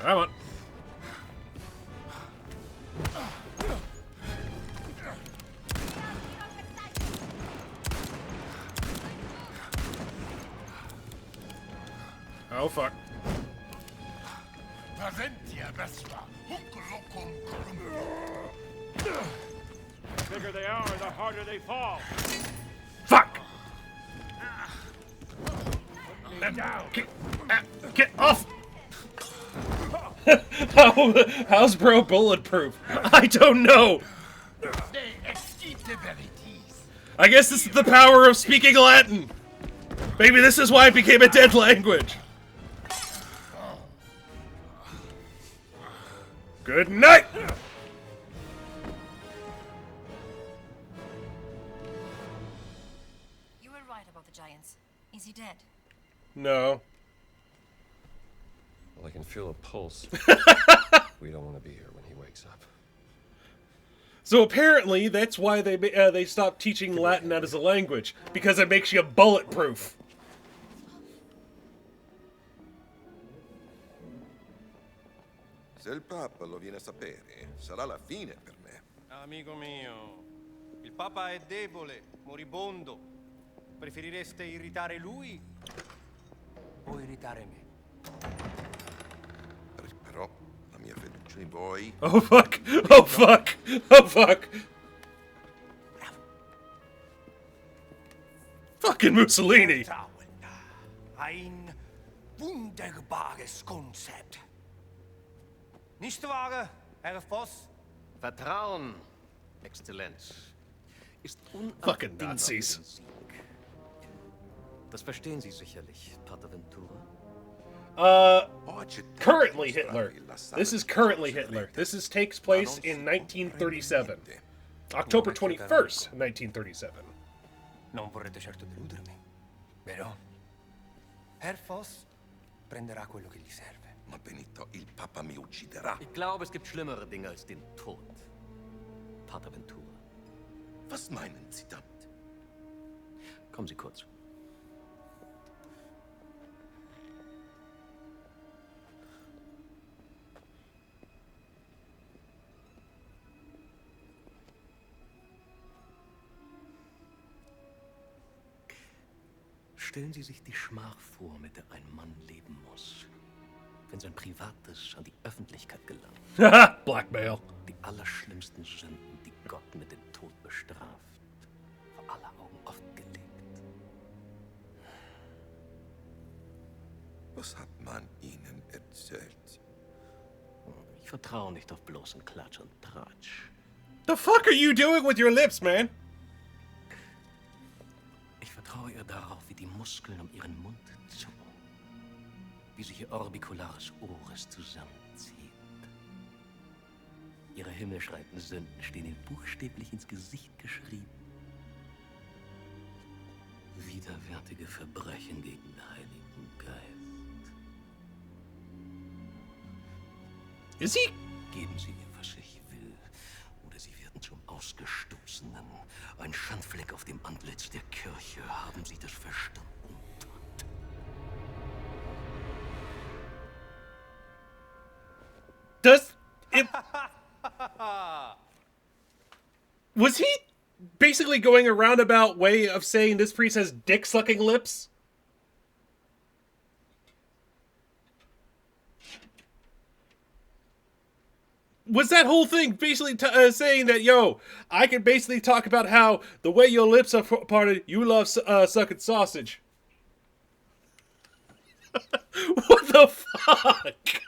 Come on. Oh, fuck. Prasentia vespa, huc locum crum. The bigger they are, the harder they fall. Fuck! Down. Get off! How's bro bulletproof? I don't know! De exquite verities. I guess this is the power of speaking Latin! Maybe this is why it became a dead language! Good night! You were right about the giants. Is he dead? No. Well, I can feel a pulse. We don't want to be here when he wakes up. So apparently, that's why they stopped teaching Latin as a language, because it makes you bulletproof. Se il Papa lo viene a sapere, sarà la fine per me. Amico mio, il Papa è debole, moribondo. Preferireste irritare lui o irritare me? Però la mia fiducia in voi. Oh fuck! Oh fuck! Oh fuck! Fucking Mussolini! Vertrauen. Ein wunderbares Konzept. Nicht wahr, Herr Voss? Vertrauen, Exzellenz, ist Fucking unabdingbar Nazis. für den Sieg. Das verstehen Sie sicherlich, Pater Ventura. Currently Hitler. This is currently Hitler. Takes place in 1937. October 21st, 1937. Non vorrete certo deludermi, vero? Herr Voss prenderà quello che gli serve. Ma Benito, il Papa mi ucciderà. Ich glaube, es gibt schlimmere Dinge als den Tod, Pater Ventura. Was meinen Sie damit? Kommen Sie kurz. Stellen Sie sich die Schmach vor, mit der ein Mann leben muss, wenn sein Privates an die Öffentlichkeit gelangt. Blackmail. Die allerschlimmsten Sünden, die Gott mit dem Tod bestraft, vor aller Augen offengelegt. Was hat man Ihnen erzählt? Ich vertraue nicht auf bloßen Klatsch und Tratsch. The fuck are you doing with your lips, man? Ich vertraue ihr darauf, wie die Muskeln um ihren Mund zucken, wie sich ihr orbicularis oris zusammenzieht. Ihre himmelschreienden Sünden stehen ihr buchstäblich ins Gesicht geschrieben. Widerwärtige Verbrechen gegen den Heiligen Geist. Is he? Geben Sie ihr, was ich will, oder Sie werden zum Ausgestoßenen. Ein Schandfleck auf dem Antlitz der Kirche. Haben Sie das verstanden? Was he basically going a roundabout way of saying this priest has dick-sucking lips? Was that whole thing basically saying that, yo, I can basically talk about how the way your lips are parted, you love sucking sausage? What the fuck?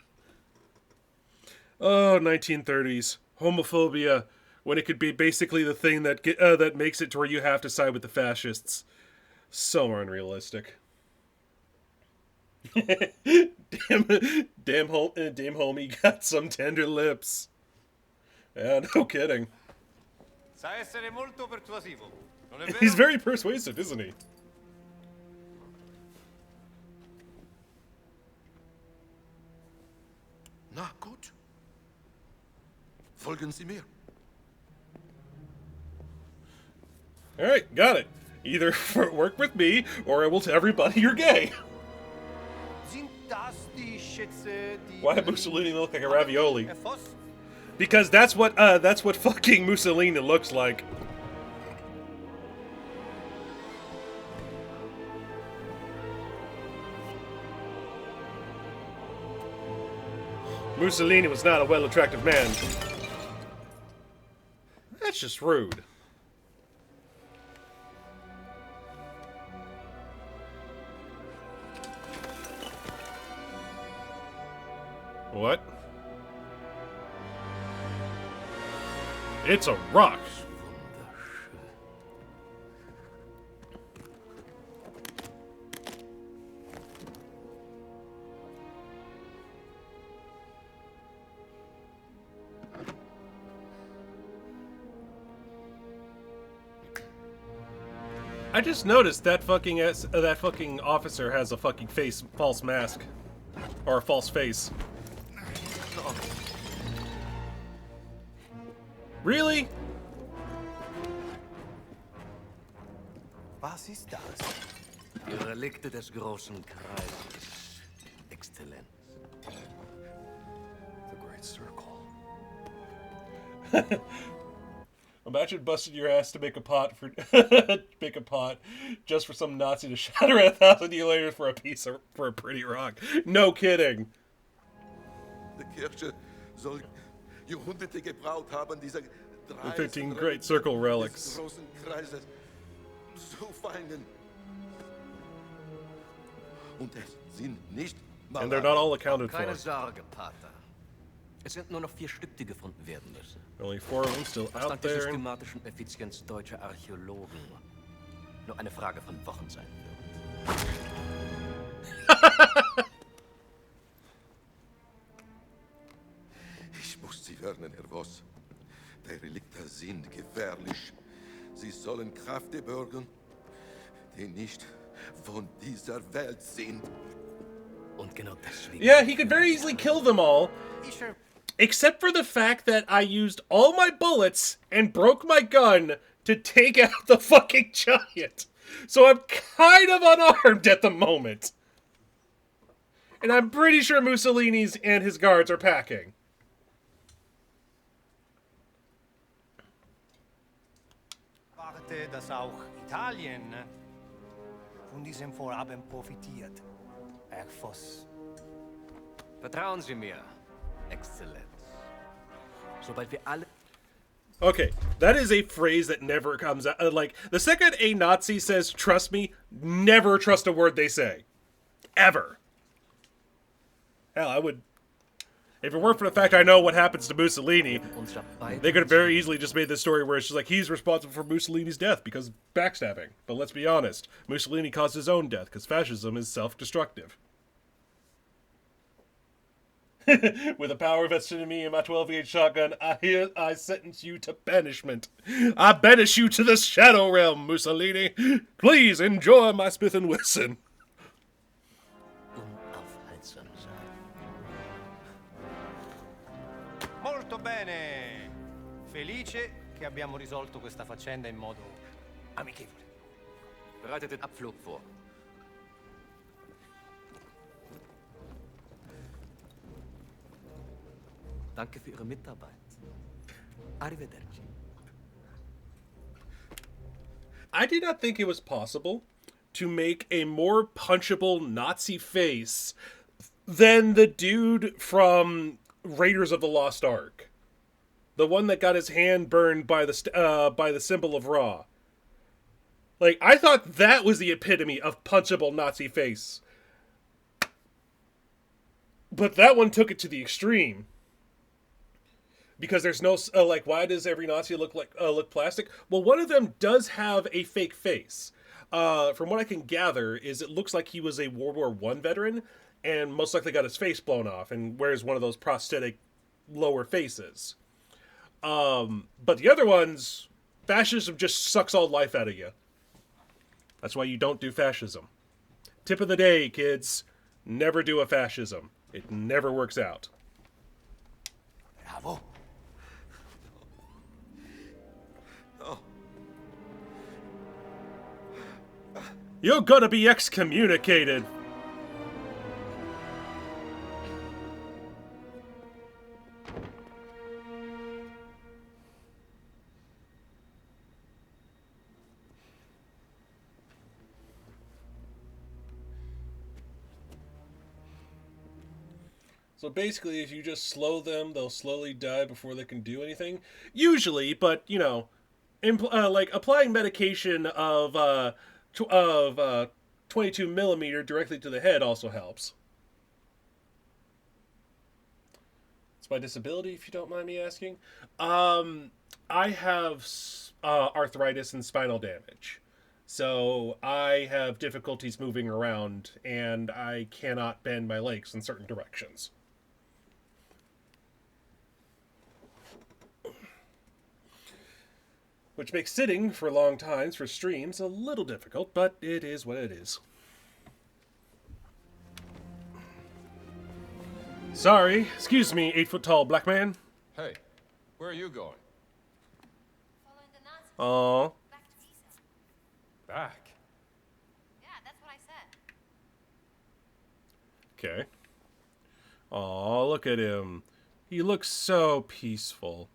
Oh, 1930s. Homophobia, when it could be basically the thing that that makes it to where you have to side with the fascists. So unrealistic. damn homie got some tender lips. Yeah, no kidding. He's very persuasive, isn't he? Na gut. Folgen Sie mir. Alright, got it. Either work with me, or I will tell everybody you're gay. Why Mussolini look like a ravioli? Because that's what fucking Mussolini looks like. Mussolini was not a well-attractive man. That's just rude. What? It's a rock. I just noticed that fucking officer has a fucking false mask, or a false face. Really? Was ist das? Die Relikte des großen Kreises, Exzellenz. The Great Circle. Imagine busting your ass to make a pot just for some Nazi to shatter it 1,000 years later for a pretty rock. No kidding. Die Kirche soll Jahrhunderte gebraucht haben, diese The 15 Great Circle relics. des großen Kreises zu finden. Und es sind nicht And they're not all accounted Keine for. Sorge, Pater. Es sind nur noch 4 Stück, die gefunden werden müssen. Only 4 of them still out Dank der there. systematischen Effizienz deutscher Archäologen nur eine Frage von Wochen sein wird. Ich muss Sie warnen, Herr Voss. Die Relikte sind gefährlich. Sie sollen Kräfte bürgen, die nicht von dieser Welt sind. Und genau deswegen. Yeah, he could very easily kill them all. Except for the fact that I used all my bullets and broke my gun to take out the fucking giant. So I'm kind of unarmed at the moment. And I'm pretty sure Mussolini's and his guards are packing. Warte, dass auch Italien von diesem Vorhaben profitiert, Herr Voss. Vertrauen Sie mir, Exzellenz. Sobald wir alle... Okay, that is a phrase that never comes out. Like, the second a Nazi says, trust me, never trust a word they say. Ever. Hell, I would... If it weren't for the fact I know what happens to Mussolini, they could have very easily just made this story where it's just like, he's responsible for Mussolini's death because of backstabbing. But let's be honest, Mussolini caused his own death because fascism is self-destructive. With the power vested in me and my 12-gauge shotgun, I sentence you to banishment. I banish you to the Shadow Realm, Mussolini. Please enjoy my Smith & Wesson. unaufhaltsam sein. Molto bene! Felice che abbiamo risolto questa faccenda in modo amichevole. Bereitet den Abflug vor. Danke für Ihre Mitarbeit. Arrivederci. I did not think it was possible to make a more punchable Nazi face than the dude from Raiders of the Lost Ark. The one that got his hand burned by the symbol of Ra. Like, I thought that was the epitome of punchable Nazi face. But that one took it to the extreme. Because there's no, like, why does every Nazi look plastic? Well, one of them does have a fake face. From what I can gather, is it looks like he was a World War I veteran, and most likely got his face blown off, and wears one of those prosthetic lower faces. But the other ones, fascism just sucks all life out of you. That's why you don't do fascism. Tip of the day, kids. Never do a fascism. It never works out. Bravo! You're gonna be excommunicated! So basically, if you just slow them, they'll slowly die before they can do anything. Usually, but, you know, like, applying medication of 22 millimeter directly to the head also helps. It's my disability, if you don't mind me asking. I have arthritis and spinal damage. So I have difficulties moving around, and I cannot bend my legs in certain directions. Which makes sitting for long times for streams a little difficult, but it is what it is. Sorry, excuse me, 8-foot-tall black man. Hey, where are you going? Following the Nazis. Aww. Back to Pisa. Back. Yeah, that's what I said. Okay. Aw, look at him. He looks so peaceful.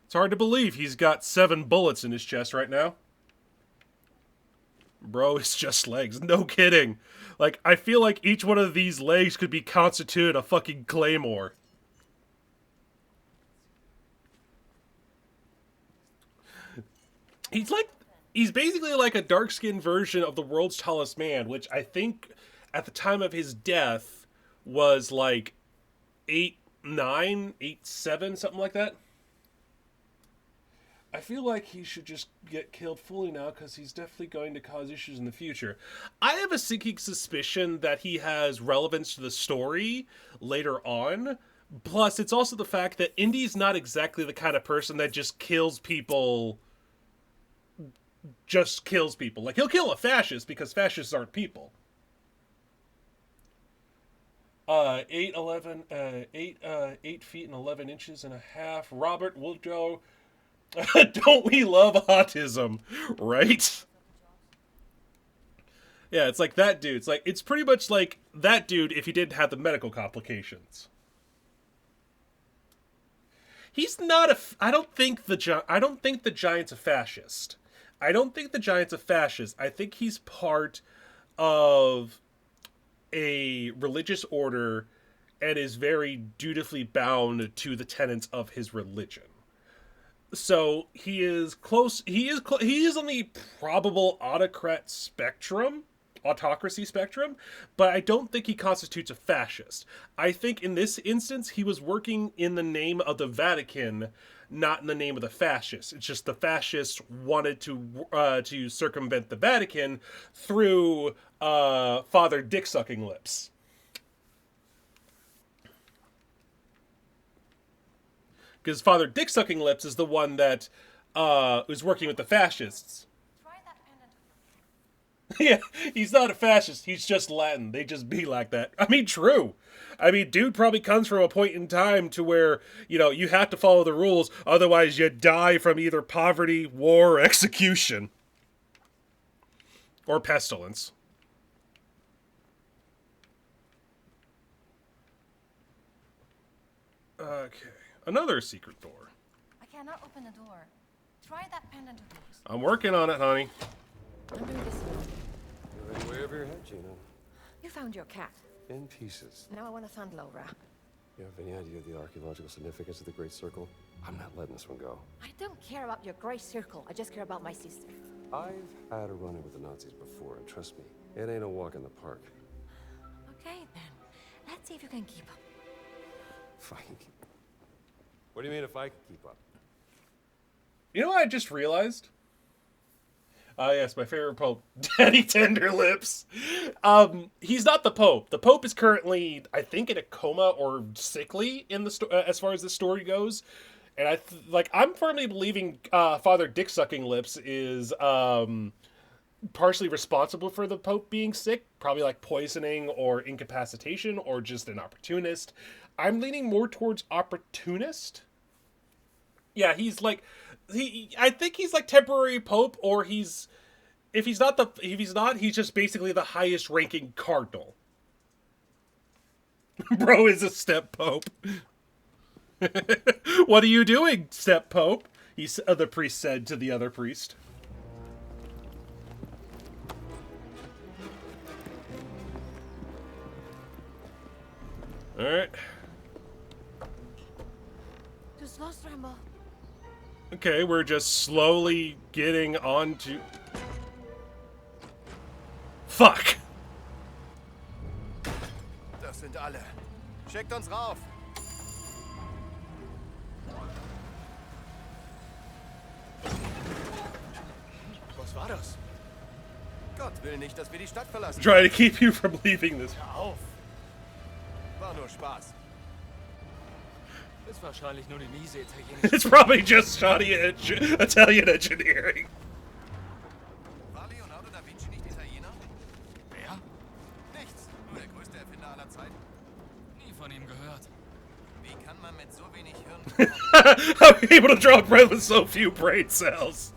It's hard to believe he's got 7 bullets in his chest right now. Bro, it's just legs. No kidding. Like, I feel like each one of these legs could be constituted a fucking claymore. He's basically like a dark-skinned version of the world's tallest man, which I think at the time of his death was like 8'9", 8'7", something like that. I feel like he should just get killed fully now because he's definitely going to cause issues in the future. I have a sinking suspicion that he has relevance to the story later on. Plus, it's also the fact that Indy's not exactly the kind of person that just kills people. Like, he'll kill a fascist because fascists aren't people. 8 feet and 11 inches and a half. Robert Woodrow. Don't we love autism, right? Yeah, it's like that dude. It's pretty much like that dude if he didn't have the medical complications. He's not I don't think the Giant's a fascist. I don't think the Giant's a fascist. I think he's part of a religious order and is very dutifully bound to the tenets of his religion. So he is close. He is on the probable autocracy spectrum, but I don't think he constitutes a fascist. I think in this instance he was working in the name of the Vatican, not in the name of the fascists. It's just the fascists wanted to circumvent the Vatican through Father Dick Sucking Lips. Because Father Dick Sucking Lips is the one that was working with the fascists. Try that pendant. Yeah, he's not a fascist. He's just Latin. They just be like that. I mean, true. I mean, dude probably comes from a point in time to where, you have to follow the rules, otherwise you die from either poverty, war, or execution. Or pestilence. Okay. Another secret door. I cannot open the door. Try that pendant of yours. I'm working on it, honey. I'm doing this alone. You're right way over your head, Gina. You found your cat. In pieces. Now I want to find Laura. You have any idea of the archaeological significance of the Great Circle? I'm not letting this one go. I don't care about your grey circle. I just care about my sister. I've had a run-in with the Nazis before, and trust me, it ain't a walk in the park. Okay, then. Let's see if you can keep up. If I can keep... What do you mean if I can keep up? You know what I just realized? Yes, my favorite Pope, Daddy Tender Lips. He's not the Pope. The Pope is currently, I think, in a coma or sickly in the as far as the story goes. And I'm firmly believing Father Dick Sucking Lips is partially responsible for the Pope being sick, probably like poisoning or incapacitation or just an opportunist. I'm leaning more towards opportunist. Yeah, he's like I think he's like temporary Pope, or if he's not, he's just basically the highest ranking cardinal. Bro is a step Pope. What are you doing, step Pope? The priest said to the other priest. All right. Just lost Rambo. Okay, we're just slowly getting onto... Fuck! Das sind alle. Schickt uns rauf. Was war das? Gott will nicht, dass wir die Stadt verlassen. Try to keep you from leaving this. Hör auf. War nur Spaß. Ist wahrscheinlich nur die miese italienische. It's probably just shoddy Italian engineering. War Leonardo da Vinci nicht Italiener? Wer? Nichts. Nur der größte Erfinder aller Zeiten. Nie von ihm gehört. Wie kann man mit so wenig Hirn... I'm able to draw breath with so few brain cells.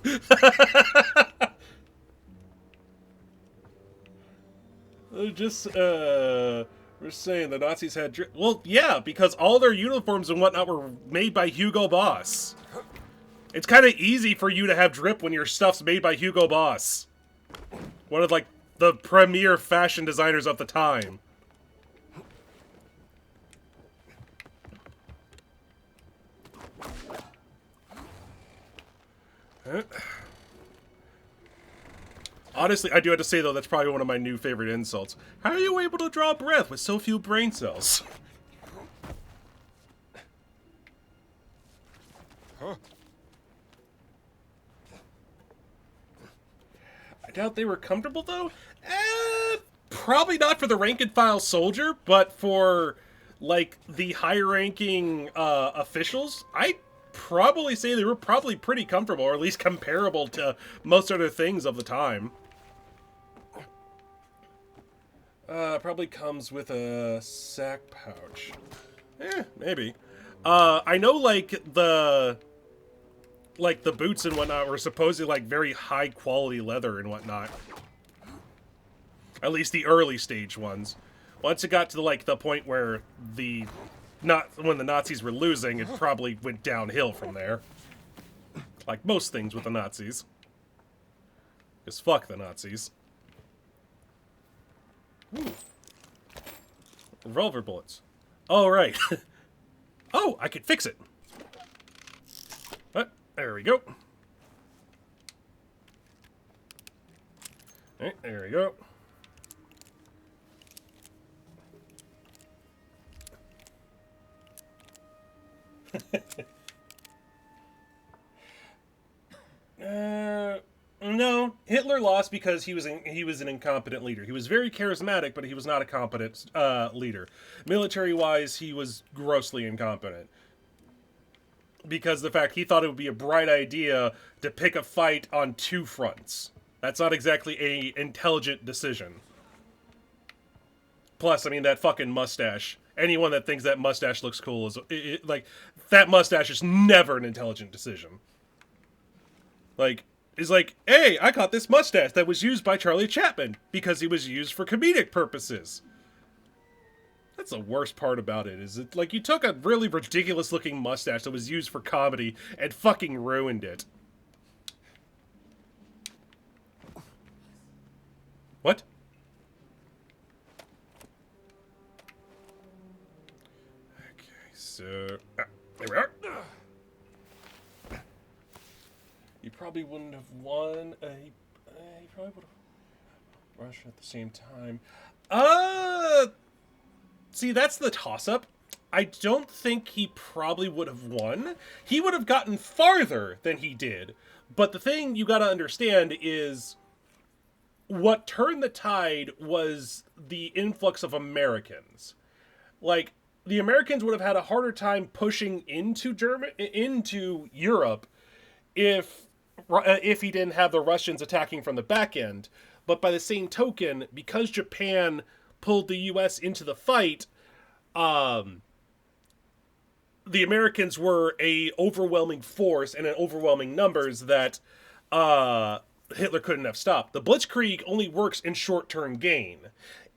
We're saying the Nazis had drip. Well, yeah, because all their uniforms and whatnot were made by Hugo Boss. It's kind of easy for you to have drip when your stuff's made by Hugo Boss. One of, like, the premier fashion designers of the time. Honestly, I do have to say, though, that's probably one of my new favorite insults. How are you able to draw breath with so few brain cells? Huh? I doubt they were comfortable, though. Probably not for the rank-and-file soldier, but for, like, the higher-ranking officials, I'd probably say they were probably pretty comfortable, or at least comparable to most other things of the time. Probably comes with a sack pouch. Maybe. I know, like, the boots and whatnot were supposedly, like, very high-quality leather and whatnot. At least the early stage ones. Once it got to, like, the point where when the Nazis were losing, it probably went downhill from there. Like most things with the Nazis. Because fuck the Nazis. Ooh. Revolver bullets. Oh, right. Oh, I could fix it. There we go. Alright, there we go. No, Hitler lost because he was an incompetent leader. He was very charismatic, but he was not a competent leader. Military-wise, he was grossly incompetent. Because the fact he thought it would be a bright idea to pick a fight on two fronts. That's not exactly a intelligent decision. Plus, I mean, that fucking mustache. Anyone that thinks that mustache looks cool is like, that mustache is never an intelligent decision. Like, is like, hey, I caught this mustache that was used by Charlie Chaplin because he was used for comedic purposes. That's the worst part about it, is it like you took a really ridiculous looking mustache that was used for comedy and fucking ruined it. What? Okay, so there we are. You probably wouldn't have won. You probably would have rushed at the same time. See, that's the toss-up. I don't think he probably would have won. He would have gotten farther than he did. But the thing you gotta understand is what turned the tide was the influx of Americans. Like, the Americans would have had a harder time pushing into Europe if he didn't have the Russians attacking from the back end. But by the same token, because Japan pulled the U.S. into the fight, the Americans were a overwhelming force and an overwhelming numbers that Hitler couldn't have stopped. The Blitzkrieg only works in short-term gain.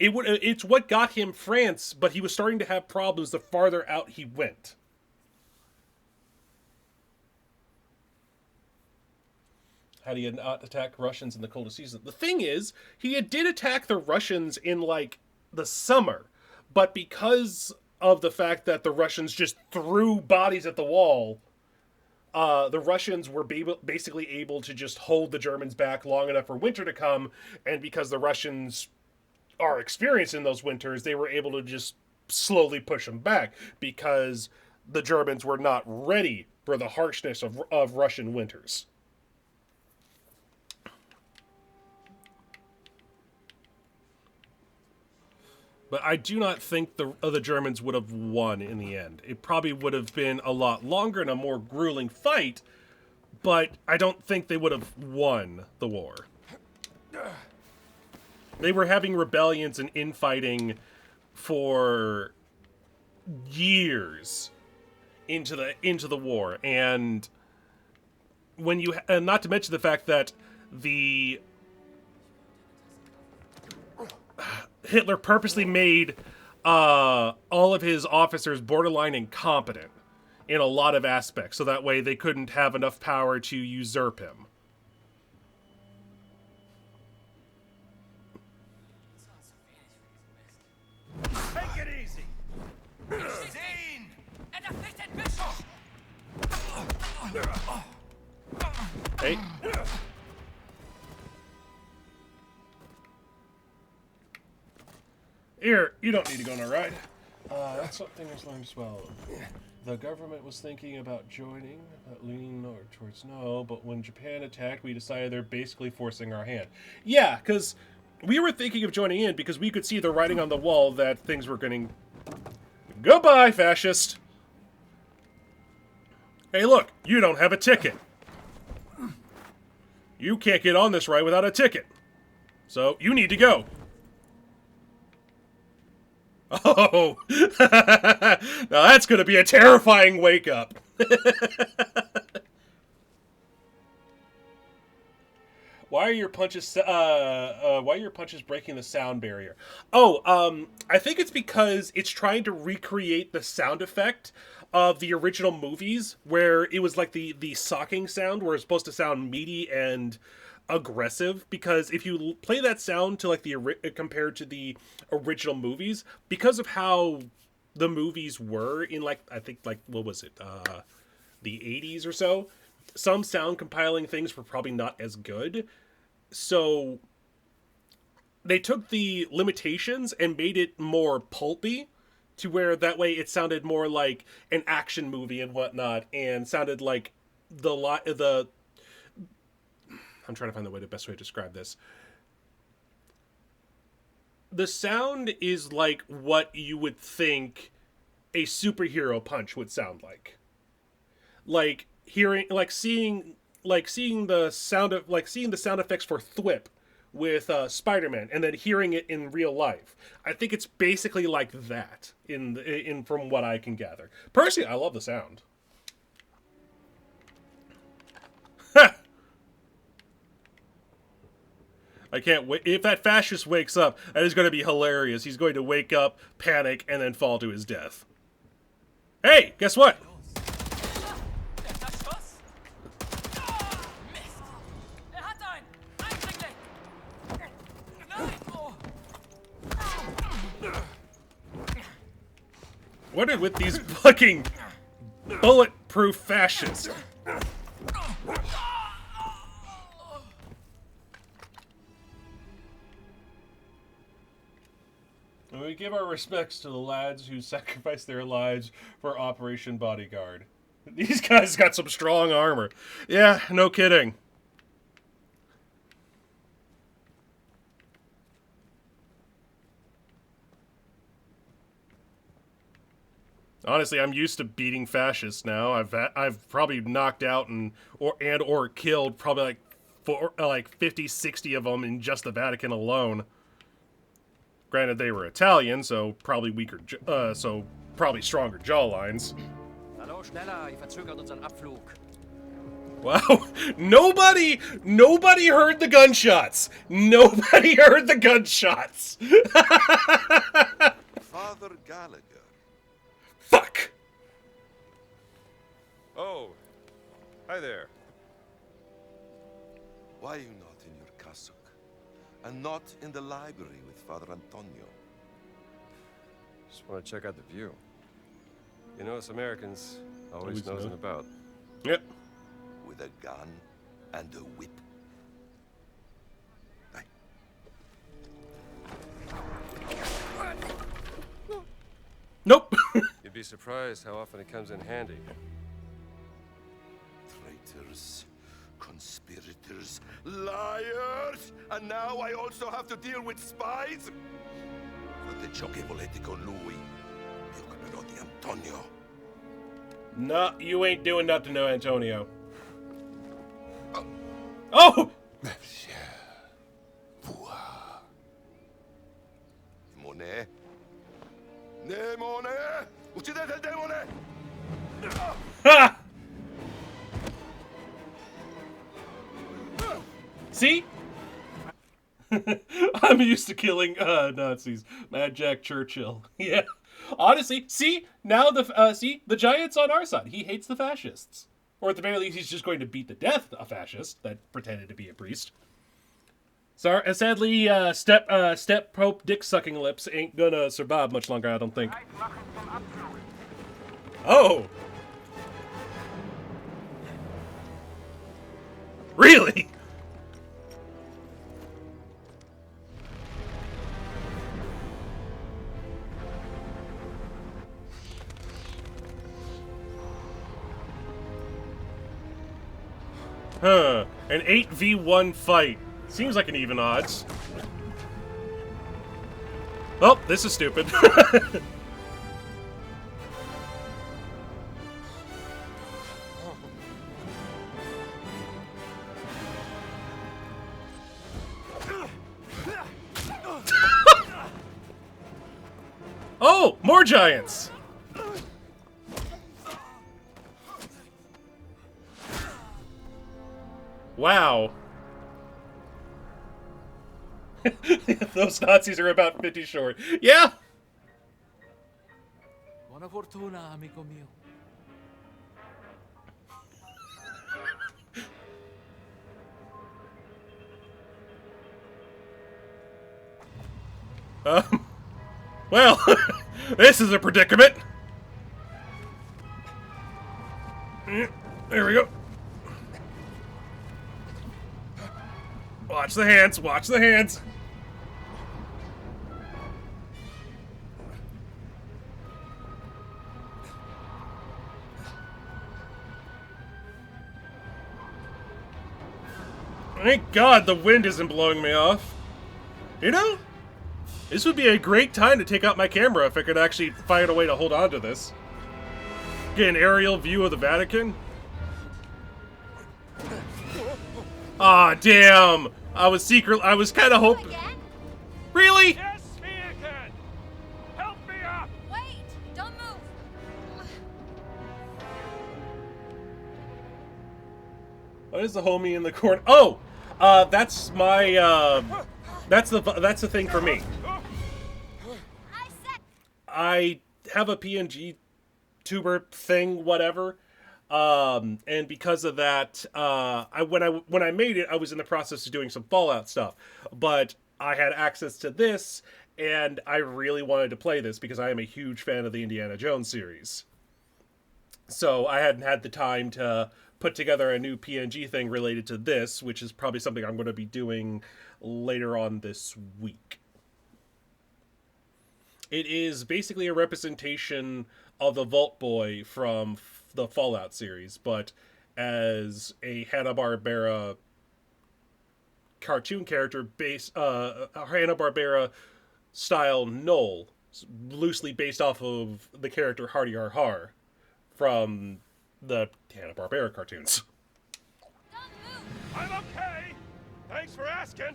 It's what got him France, but he was starting to have problems the farther out he went. How do you not attack Russians in the coldest season? The thing is, he did attack the Russians in, like, the summer. But because of the fact that the Russians just threw bodies at the wall, the Russians were basically able to just hold the Germans back long enough for winter to come. And because the Russians are experienced in those winters, they were able to just slowly push them back. Because the Germans were not ready for the harshness of Russian winters. But I do not think the Germans would have won in the end. It probably would have been a lot longer and a more grueling fight, but I don't think they would have won the war. They were having rebellions and infighting for years into the war, and when you not to mention the fact that Hitler purposely made all of his officers borderline incompetent in a lot of aspects, so that way they couldn't have enough power to usurp him. Take it easy! Zane! And a fitted bishop! Hey. Here, you don't need to go on a ride. That's something that's learned as well. The government was thinking about joining, but leaning towards no, but when Japan attacked, we decided they're basically forcing our hand. Yeah, because we were thinking of joining in because we could see the writing on the wall that things were going to... Goodbye, fascist! Hey, look, you don't have a ticket. You can't get on this ride without a ticket. So, you need to go. Oh, now that's going to be a terrifying wake-up. Why are your punches breaking the sound barrier? Oh, I think it's because it's trying to recreate the sound effect of the original movies, where it was like the socking sound, where it's supposed to sound meaty and aggressive, because if you play that sound to like compared to the original movies, because of how the movies were in like, I think like, what was it, the 80s or so, some sound compiling things were probably not as good. So they took the limitations and made it more pulpy, to where that way it sounded more like an action movie and whatnot, and sounded like the I'm trying to find the best way to describe this. The sound is like what you would think a superhero punch would sound like. Like hearing, like seeing the sound effects for Thwip with Spider-Man, and then hearing it in real life. I think it's basically like that in from what I can gather. Personally, I love the sound. I can't wait. If that fascist wakes up, that is going to be hilarious. He's going to wake up, panic, and then fall to his death. Hey, guess what? What is with these fucking bulletproof fascists? And we give our respects to the lads who sacrificed their lives for Operation Bodyguard. These guys got some strong armor. Yeah, no kidding. Honestly, I'm used to beating fascists now. I've probably knocked out or killed probably like 50, 60 of them in just the Vatican alone. Granted, they were Italian, so probably probably stronger jawlines. Hallo, schneller, ihr verzögert unseren Abflug. Wow, nobody heard the gunshots. Nobody heard the gunshots. Father Gallagher. Fuck! Oh, hi there. Why are you not in your cassock? And not in the library with Father Antonio? Just want to check out the view. You know, us Americans always nosing about. Yep. With a gun and a whip. Aye. Nope. You'd be surprised how often it comes in handy. Traitors, conspirators, liars! And now I also have to deal with spies? Fate ciò che volete con lui. Mi occuperò di Antonio. No, you ain't doing nothing to Antonio. Oh! Demone? Demone! Uccidete il demone! Ha! See? I'm used to killing Nazis. Mad Jack Churchill. Yeah. Honestly, see? Now the giant's on our side. He hates the fascists. Or at the very least, he's just going to beat the death a fascist that pretended to be a priest. Sorry, sadly, step Pope dick sucking lips ain't gonna survive much longer, I don't think. Oh! Really? Huh. An 8v1 fight. Seems like an even odds. Oh, this is stupid. Oh, more giants. Wow. Those Nazis are about 50 short. Yeah. Buona fortuna, amico mio. Well, this is a predicament. There we go. Watch the hands, watch the hands. Thank God the wind isn't blowing me off. You know, this would be a great time to take out my camera if I could actually find a way to hold on to this. Get an aerial view of the Vatican. Aw, damn! I was kind of hoping. Really? Yes, me again! Help me up! Wait! Don't move! What is the homie in the corner? Oh! That's my, that's the thing for me. I have a PNG tuber thing, whatever. And because of that, when I made it, I was in the process of doing some Fallout stuff, but I had access to this, and I really wanted to play this because I am a huge fan of the Indiana Jones series. So I hadn't had the time to put together a new PNG thing related to this, which is probably something I'm going to be doing later on this week. It is basically a representation of the Vault Boy from the Fallout series, but as a Hanna-Barbera cartoon character based, Hanna-Barbera style Knoll, loosely based off of the character Hardy Har Har from the Hanna-Barbera cartoons. I'm okay! Thanks for asking!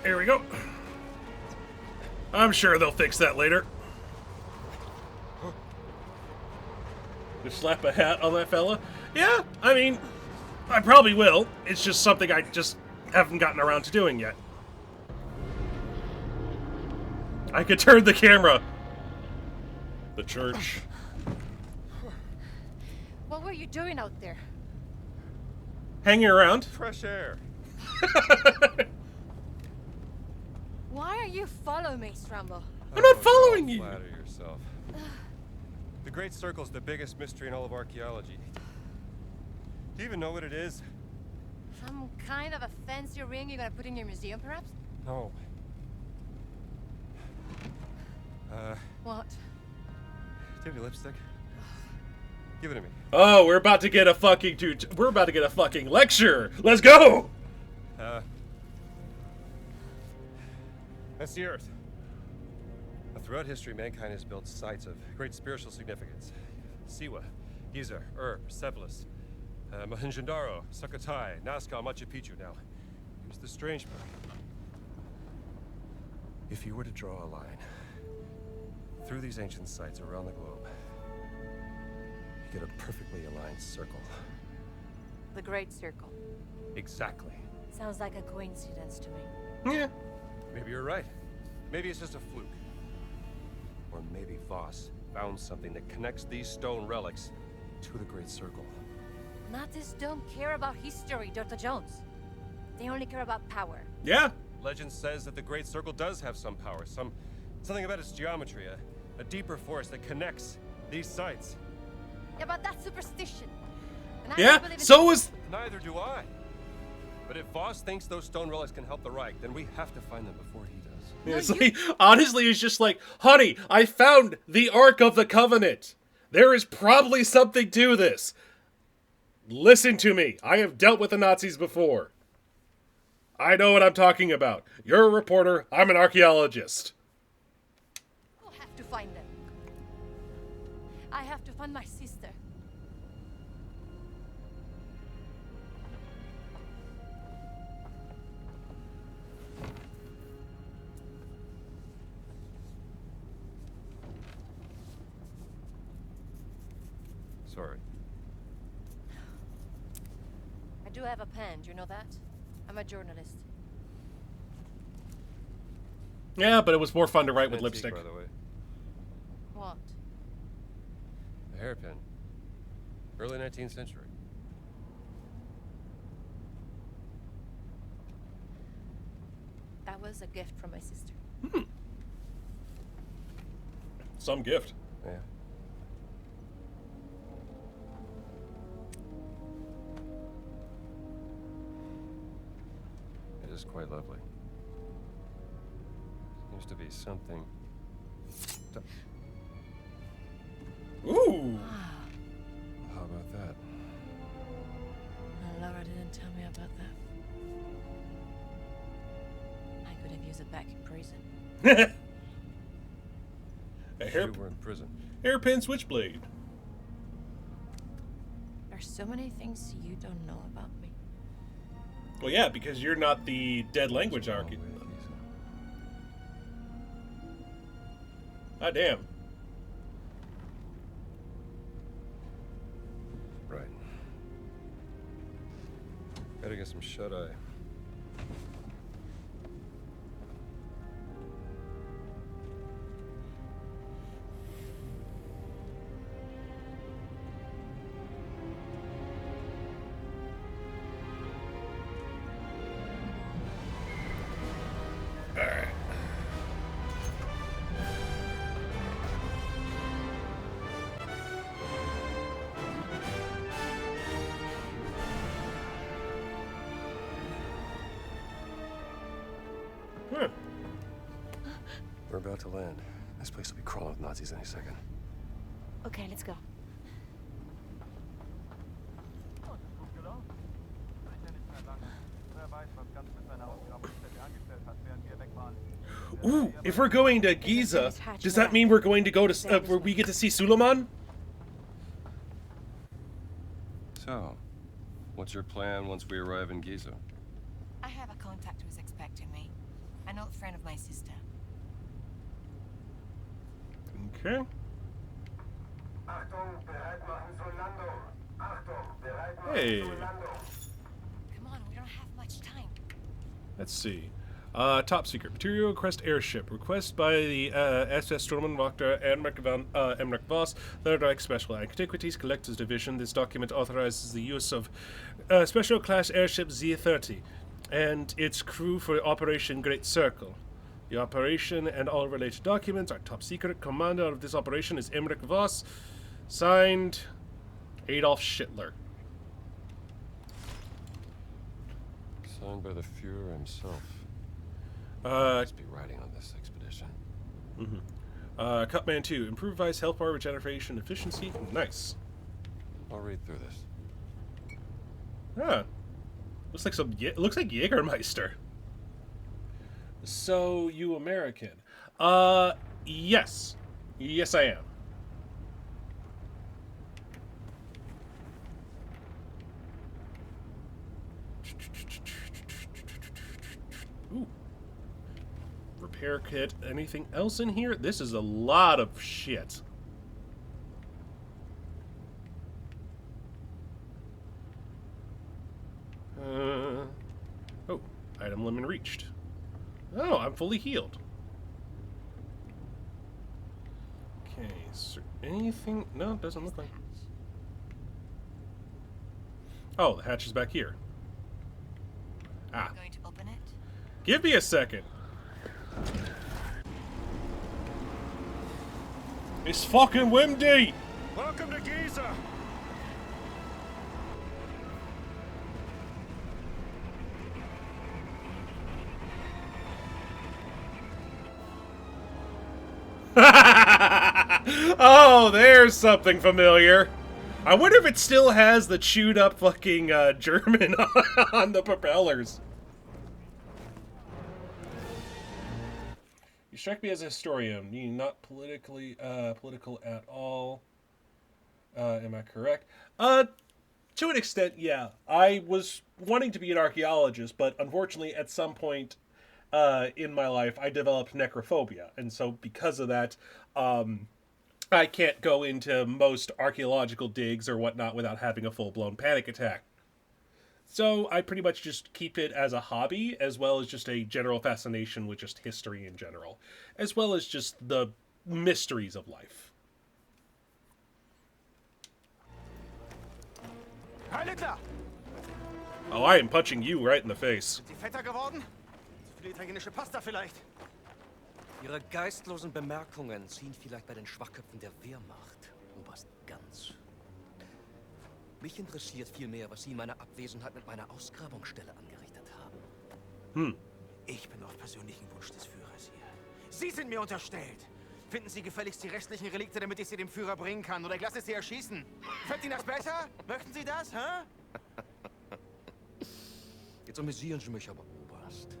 Here we go. I'm sure they'll fix that later. Just slap a hat on that fella? Yeah, I mean, I probably will. It's just something I just haven't gotten around to doing yet. I could turn the camera. The church. What were you doing out there? Hanging around. Fresh air. Why are you following me, Strambo? I'm not following you. Flatter yourself. The Great Circle's the biggest mystery in all of archaeology. Do you even know what it is? Some kind of a fancy ring you're gonna put in your museum, perhaps? No. What? Do you have any lipstick? Give it to me. Oh, we're about to get a fucking lecture. Let's go. That's the Earth. Now, throughout history, mankind has built sites of great spiritual significance. Siwa, Giza, Persepolis, Mohenjo-Daro, Sukhothai, Nazca, Machu Picchu. Now, here's the strange part. If you were to draw a line through these ancient sites around the globe, you get a perfectly aligned circle. The Great Circle. Exactly. Sounds like a coincidence to me. Yeah. Maybe you're right. Maybe it's just a fluke. Or maybe Voss found something that connects these stone relics to the Great Circle. Nazis don't care about history, Dr. Jones. They only care about power. Yeah. Legend says that the Great Circle does have some power, something about its geometry, a deeper force that connects these sites. Yeah, but that's superstition. And I Yeah, don't believe in so was... Neither do I. But if Voss thinks those stone relics can help the Reich, then we have to find them before he does. Yeah, it's like, honestly, it's just like, honey, I found the Ark of the Covenant. There is probably something to this. Listen to me. I have dealt with the Nazis before. I know what I'm talking about. You're a reporter. I'm an archaeologist. We'll have to find them. I have to find my sister. Sorry. I do have a pen, do you know that? I'm a journalist. Yeah, but it was more fun to write with Antique, lipstick. by the way. What? A hairpin. Early 19th century. That was a gift from my sister. Hmm. Some gift. Yeah. It is quite lovely. Seems to be something. Ooh. How about that? Laura didn't tell me about that. I could have used it back in prison. A You were in prison. hairpin switchblade. There's so many things you don't know about me. Well, yeah, because you're not the dead language archeologist. Ah, damn. Right. Gotta get some shut-eye. Alright. Huh. We're about to land. This place will be crawling with Nazis any second. Okay, let's go. Ooh, if we're going to Giza, does that mean we're going to go to where we get to see Suleiman? So, what's your plan once we arrive in Giza? I have a contact who's expecting me. An old friend of my sister. Okay. Hey. Come on, we don't have much time. Let's see. Top secret. Material request airship. Request by the SS Sturmwachter Emmerich Voss, Third Reich Special Antiquities Collectors Division. This document authorizes the use of Special Class Airship Z-30 and its crew for Operation Great Circle. The operation and all related documents are top secret. Commander of this operation is Emmerich Voss. Signed, Adolf Schittler. Signed by the Fuhrer himself. Let's be riding on this expedition. Cutman 2. Improvised health bar regeneration efficiency. Nice. I'll read through this. Huh. Looks like looks like Jägermeister. So, you American. Yes. Yes, I am. Ooh. Repair kit. Anything else in here? This is a lot of shit. Oh, item limit reached. Oh, I'm fully healed. Okay, is there anything? No, it doesn't look like. Oh, the hatch is back here. Ah. Going to open it? Give me a second. It's fucking windy! Welcome to Giza! Oh, there's something familiar. I wonder if it still has the chewed up fucking German on the propellers. You strike me as a historian. You're not political at all. Am I correct? To an extent, yeah. I was wanting to be an archaeologist, but unfortunately at some point in my life I developed necrophobia. And so because of that, I can't go into most archaeological digs or whatnot without having a full-blown panic attack. So I pretty much just keep it as a hobby, as well as just a general fascination with just history in general, as well as just the mysteries of life. Herr Littler! Oh, I am punching you right in the face. Sie fetter geworden? Für die italienische Pasta vielleicht. Ihre geistlosen Bemerkungen ziehen vielleicht bei den Schwachköpfen der Wehrmacht, Oberst Ganz. Mich interessiert vielmehr, was Sie in meiner Abwesenheit mit meiner Ausgrabungsstelle angerichtet haben. Ich bin auf persönlichen Wunsch des Führers hier. Sie sind mir unterstellt. Finden Sie gefälligst die restlichen Relikte, damit ich sie dem Führer bringen kann. Oder ich lasse Sie erschießen. Fällt Ihnen das besser? Möchten Sie das, hä? Jetzt amüsieren Sie mich aber, Oberst.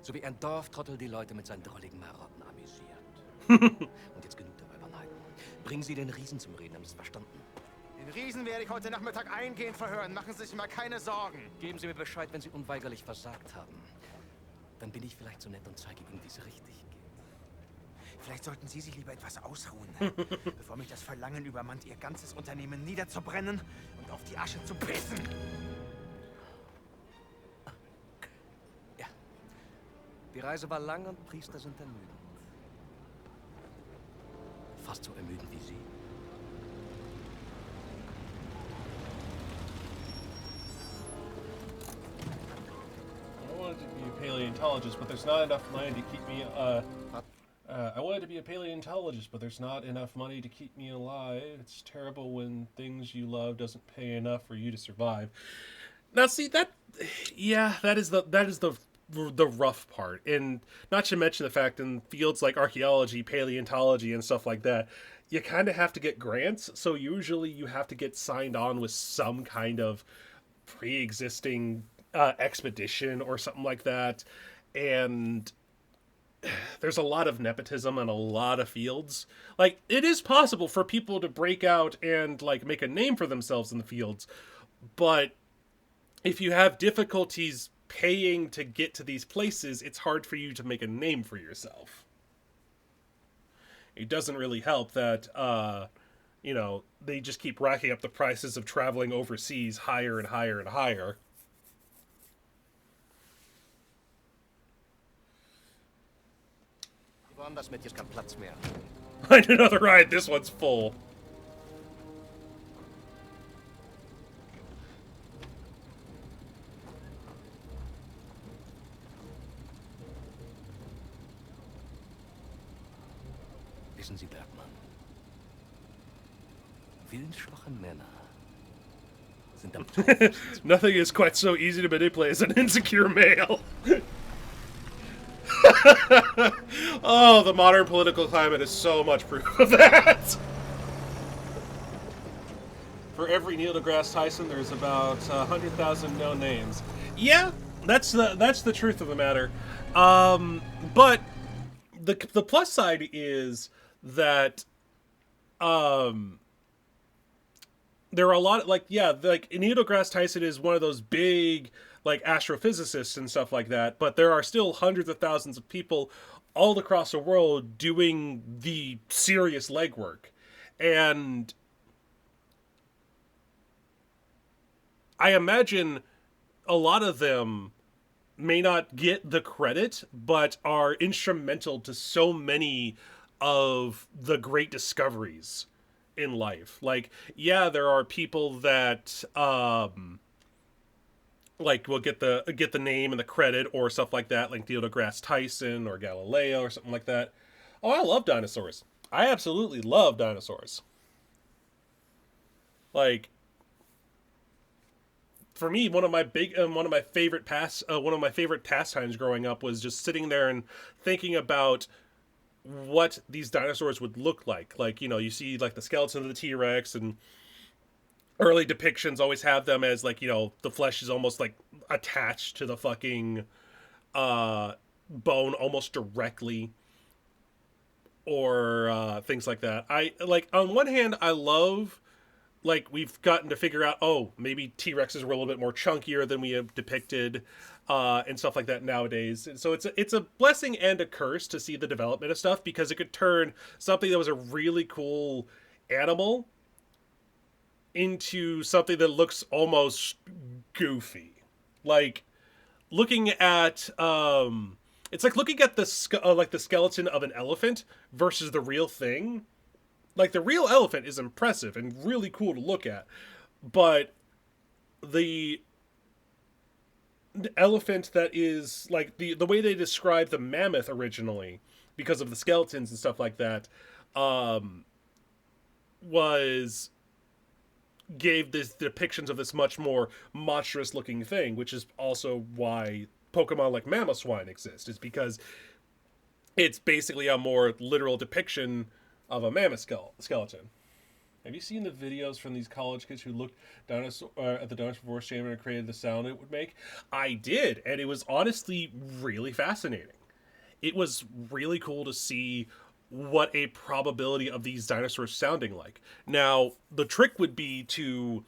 So wie ein Dorftrottel die Leute mit seinen drolligen Marotten amüsiert. Und jetzt genug der Albernheiten. Bringen Sie den Riesen zum Reden, haben Sie es verstanden? Den Riesen werde ich heute Nachmittag eingehend verhören. Machen Sie sich mal keine Sorgen. Geben Sie mir Bescheid, wenn Sie unweigerlich versagt haben. Dann bin ich vielleicht so nett und zeige Ihnen, wie es richtig geht. Vielleicht sollten Sie sich lieber etwas ausruhen, bevor mich das Verlangen übermannt, Ihr ganzes Unternehmen niederzubrennen und auf die Asche zu pissen. Ja. Die Reise war lang und Priester sind ermüdend. Fast so ermüdend wie Sie. I wanted to be a paleontologist, but there's not enough money to keep me. I wanted to be a paleontologist, but there's not enough money to keep me alive. It's terrible when things you love doesn't pay enough for you to survive. Now, see that, yeah, that is the rough part, and not to mention the fact in fields like archaeology, paleontology, and stuff like that, you kind of have to get grants. So usually you have to get signed on with some kind of pre-existing expedition or something like that, and there's a lot of nepotism in a lot of fields. Like, it is possible for people to break out and, like, make a name for themselves in the fields, but if you have difficulties paying to get to these places, it's hard for you to make a name for yourself. It doesn't really help that, you know, they just keep racking up the prices of traveling overseas higher and higher and higher. Woanders mit, hier ist kein Platz mehr. Find another ride, this one's full. Wissen Sie, Bergmann, willensschwache Männer sind am Nothing is quite so easy to manipulate as an insecure male. Oh, the modern political climate is so much proof of that. For every Neil deGrasse Tyson, there's about 100,000 known names. Yeah, that's the truth of the matter. But the plus side is that there are a lot of, like Neil deGrasse Tyson is one of those big, like, astrophysicists and stuff like that, but there are still hundreds of thousands of people all across the world doing the serious legwork. And I imagine a lot of them may not get the credit, but are instrumental to so many of the great discoveries in life. Like, yeah, there are people that like will get the name and the credit or stuff like that, like Neil deGrasse Tyson or Galileo or something like that. Oh, I love dinosaurs. I absolutely love dinosaurs. Like, for me, one of my favorite pastimes growing up was just sitting there and thinking about what these dinosaurs would look like. Like, you know, you see, like, the skeleton of the T-Rex, and early depictions always have them as, like, you know, the flesh is almost, like, attached to the fucking bone almost directly, or things like that. I, like, on one hand, I love, like, we've gotten to figure out, oh, maybe T-Rexes were a little bit more chunkier than we have depicted, and stuff like that nowadays. And so it's a blessing and a curse to see the development of stuff, because it could turn something that was a really cool animal into something that looks almost goofy. Like, looking at it's like looking at the skeleton of an elephant versus the real thing. Like, the real elephant is impressive and really cool to look at, but elephant that is like the way they described the mammoth originally, because of the skeletons and stuff like that, was gave this depictions of this much more monstrous looking thing, which is also why Pokemon like Mamoswine exist, is because it's basically a more literal depiction of a mammoth skeleton. Have you seen the videos from these college kids who looked at the dinosaur forest chamber and created the sound it would make? I did, and it was honestly really fascinating. It was really cool to see what a probability of these dinosaurs sounding like. Now, the trick would be to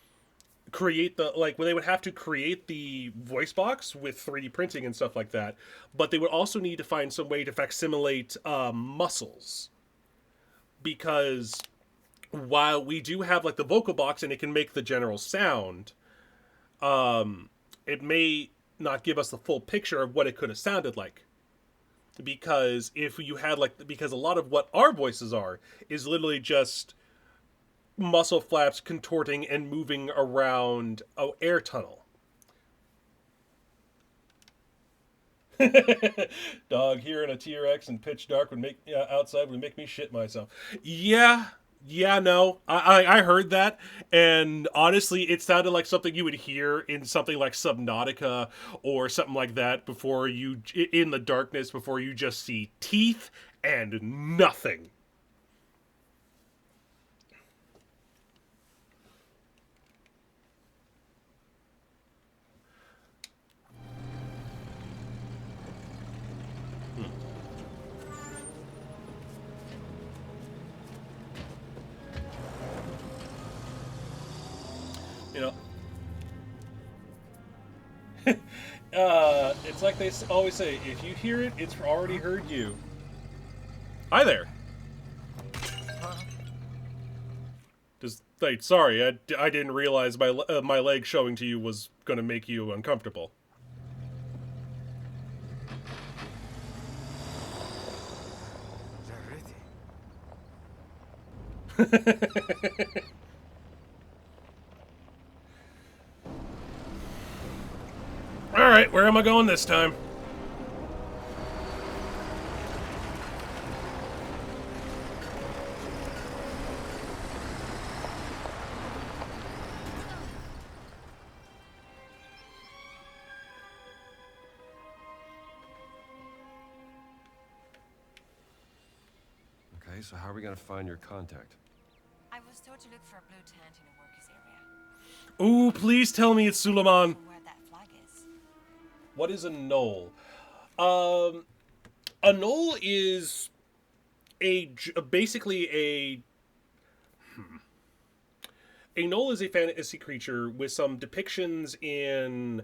create when they would have to create the voice box with 3D printing and stuff like that, but they would also need to find some way to facsimilate muscles, because while we do have like the vocal box and it can make the general sound, it may not give us the full picture of what it could have sounded like. Because if you had because a lot of what our voices are is literally just muscle flaps contorting and moving around an air tunnel. Dog, hearing a T-Rex in pitch dark outside would make me shit myself. Yeah, no, I heard that, and honestly, it sounded like something you would hear in something like Subnautica or something like that in the darkness, before you just see teeth and nothing. You know, it's like they always say, if you hear it, it's already heard you. Hi there. Sorry, I didn't realize my leg showing to you was going to make you uncomfortable. Alright, where am I going this time? Okay, so how are we gonna find your contact? I was told to look for a blue tent in the workers' area. Ooh, please tell me it's Suleiman. Where that flag is. What is a knoll? A knoll is basically a knoll is a fantasy creature with some depictions in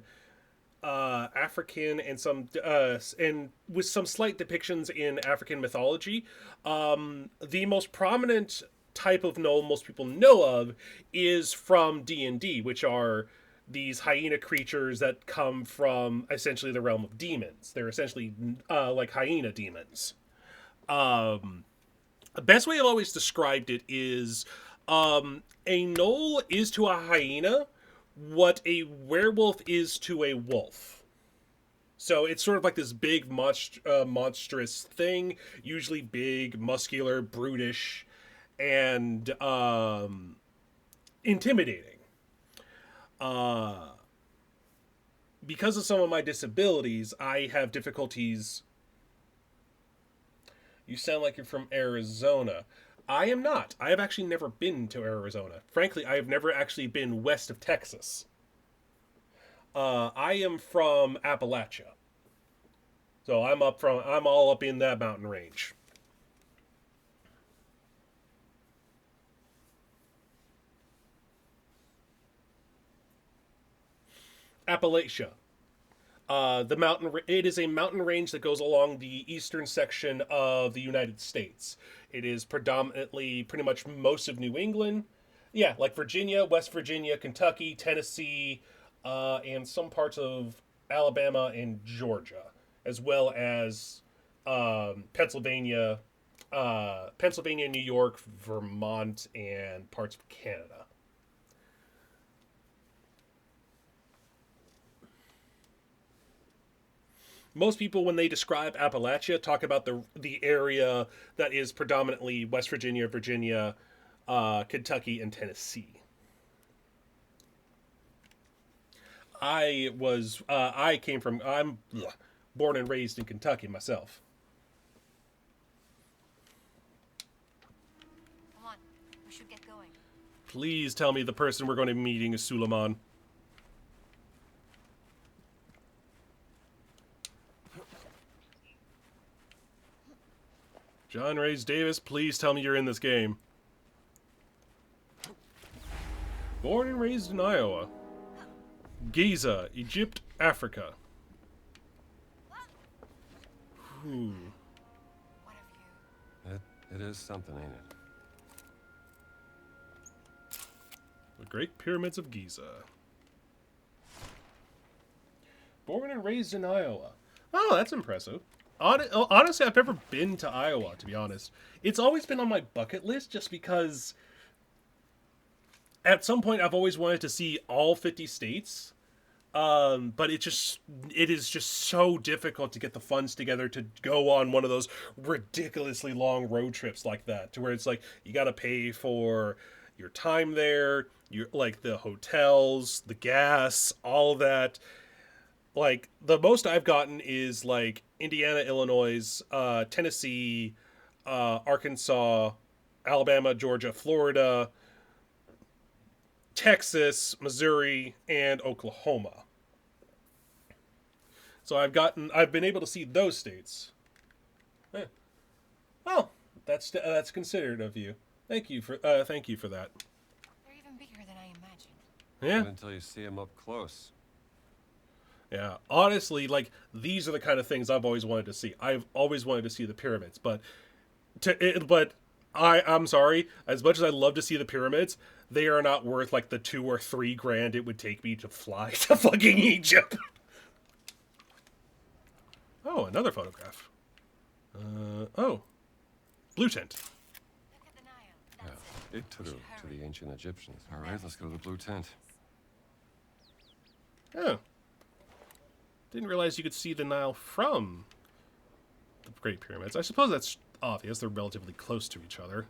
African and with some slight depictions in African mythology. The most prominent type of knoll most people know of is from D&D, which are these hyena creatures that come from essentially the realm of demons. They're essentially like hyena demons. The best way I've always described it is a knoll is to a hyena what a werewolf is to a wolf. So it's sort of like this big, monstrous thing, usually big, muscular, brutish, and intimidating. Because of some of my disabilities, I have difficulties. You sound like you're from Arizona. I am not. I have actually never been to Arizona. Frankly, I have never actually been west of Texas. I am from Appalachia. So I'm all up in that mountain range. Appalachia. It is a mountain range that goes along the eastern section of the United States. It is predominantly pretty much most of New England. Yeah, like Virginia, West Virginia, Kentucky, Tennessee, and some parts of Alabama and Georgia, as well as Pennsylvania, New York, Vermont, and parts of Canada. most people, when they describe Appalachia, talk about the area that is predominantly West Virginia, Virginia, Kentucky, and Tennessee. I'm born and raised in Kentucky myself. Come on, we should get going. Please tell me the person we're going to be meeting is Suleiman. John Rhys Davis, please tell me you're in this game. Born and raised in Iowa. Giza, Egypt, Africa. Ooh. It is something, ain't it? The Great Pyramids of Giza. Born and raised in Iowa. Oh, that's impressive. Honestly, I've never been to Iowa, to be honest. It's always been on my bucket list just because at some point I've always wanted to see all 50 states. But it is just so difficult to get the funds together to go on one of those ridiculously long road trips like that, to where it's like you got to pay for your time there, like the hotels, the gas, all of that. Like the most I've gotten is like Indiana, Illinois, Tennessee, Arkansas, Alabama, Georgia, Florida, Texas, Missouri, and Oklahoma. So I've been able to see those states. Well, that's considerate of you. Thank you for that. They're even bigger than I imagined. Yeah. Not until you see them up close. Yeah. Honestly, like these are the kind of things I've always wanted to see. I've always wanted to see the pyramids, but I'm sorry. As much as I love to see the pyramids, they are not worth like the $2,000 or $3,000 it would take me to fly to fucking Egypt. Oh, another photograph. Oh, blue tent. Look at the Nile. Yeah, it took her to the ancient Egyptians. All right, let's go to the blue tent. Oh, didn't realize you could see the Nile from the Great Pyramids. I suppose that's obvious. They're relatively close to each other.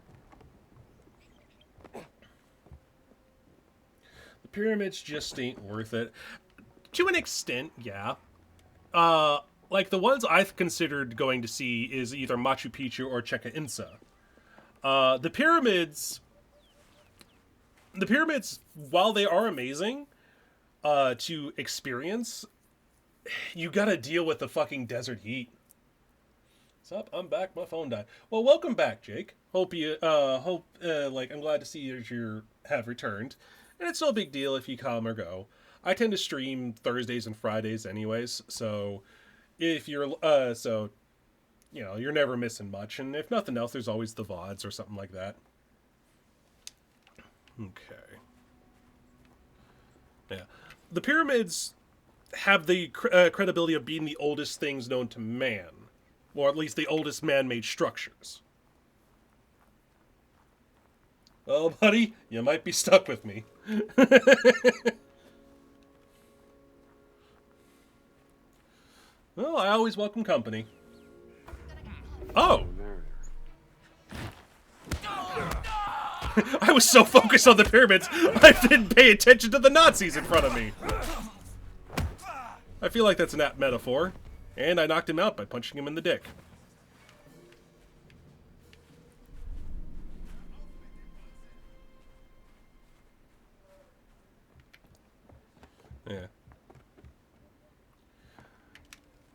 The pyramids just ain't worth it. To an extent, yeah. Like the ones I've considered going to see is either Machu Picchu or Chichen Itza. The pyramids, while they are amazing to experience, you gotta deal with the fucking desert heat. What's up? I'm back. My phone died. Well, welcome back, Jake. I'm glad to see you have returned. And it's no big deal if you come or go. I tend to stream Thursdays and Fridays anyways, so if you're, you're never missing much. And if nothing else, there's always the VODs or something like that. Okay. Yeah. The pyramids have the credibility of being the oldest things known to man. Or at least the oldest man-made structures. Well, buddy, you might be stuck with me. Well, I always welcome company. Oh! I was so focused on the pyramids, I didn't pay attention to the Nazis in front of me. I feel like that's an apt metaphor. And I knocked him out by punching him in the dick. Yeah.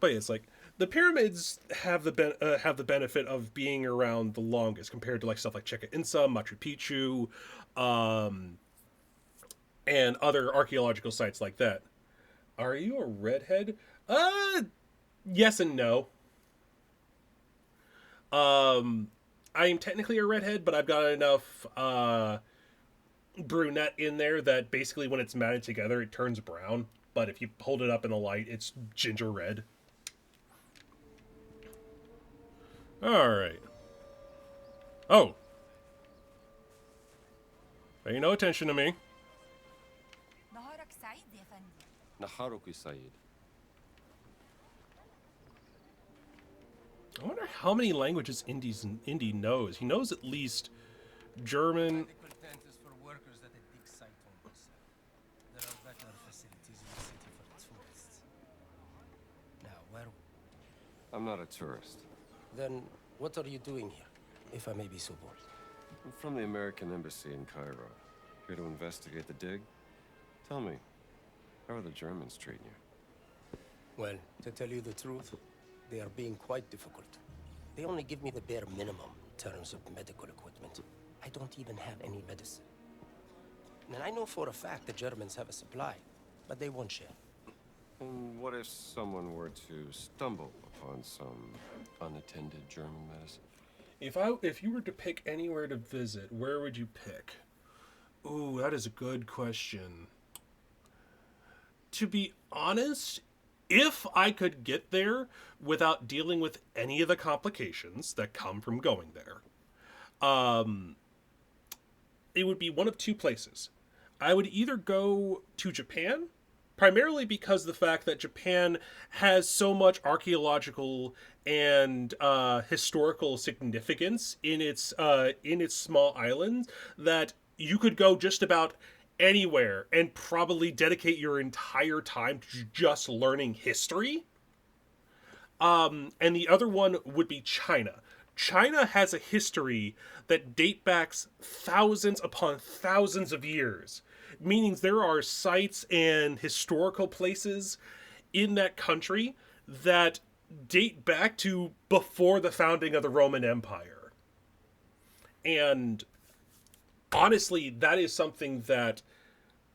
But yeah, it's like the pyramids have the benefit of being around the longest compared to like stuff like Chichen Itza, Machu Picchu, and other archaeological sites like that. Are you a redhead? Yes and no. I am technically a redhead, but I've got enough brunette in there that basically when it's matted together, it turns brown. But if you hold it up in the light, it's ginger red. Alright. Oh. Pay no attention to me. Naharuki Said. how many languages Indy knows. He knows at least German. Medical tent is for workers at a big site on this. There are better facilities in the city for tourists. Now, where? I'm not a tourist. Then, what are you doing here, if I may be so bold? I'm from the American Embassy in Cairo. Here to investigate the dig. Tell me, how are the Germans treating you? Well, to tell you the truth, they are being quite difficult. They only give me the bare minimum in terms of medical equipment. I don't even have any medicine. And I know for a fact the Germans have a supply, but they won't share. And what if someone were to stumble upon some unattended German medicine? If you were to pick anywhere to visit, where would you pick? Ooh, that is a good question. To be honest, if I could get there without dealing with any of the complications that come from going there, it would be one of two places. I would either go to Japan, primarily because the fact that Japan has so much archaeological and historical significance in its small islands that you could go just about anywhere and probably dedicate your entire time to just learning history. And the other one would be China. China has a history that date back thousands upon thousands of years, meaning there are sites and historical places in that country that date back to before the founding of the Roman Empire. And honestly, that is something that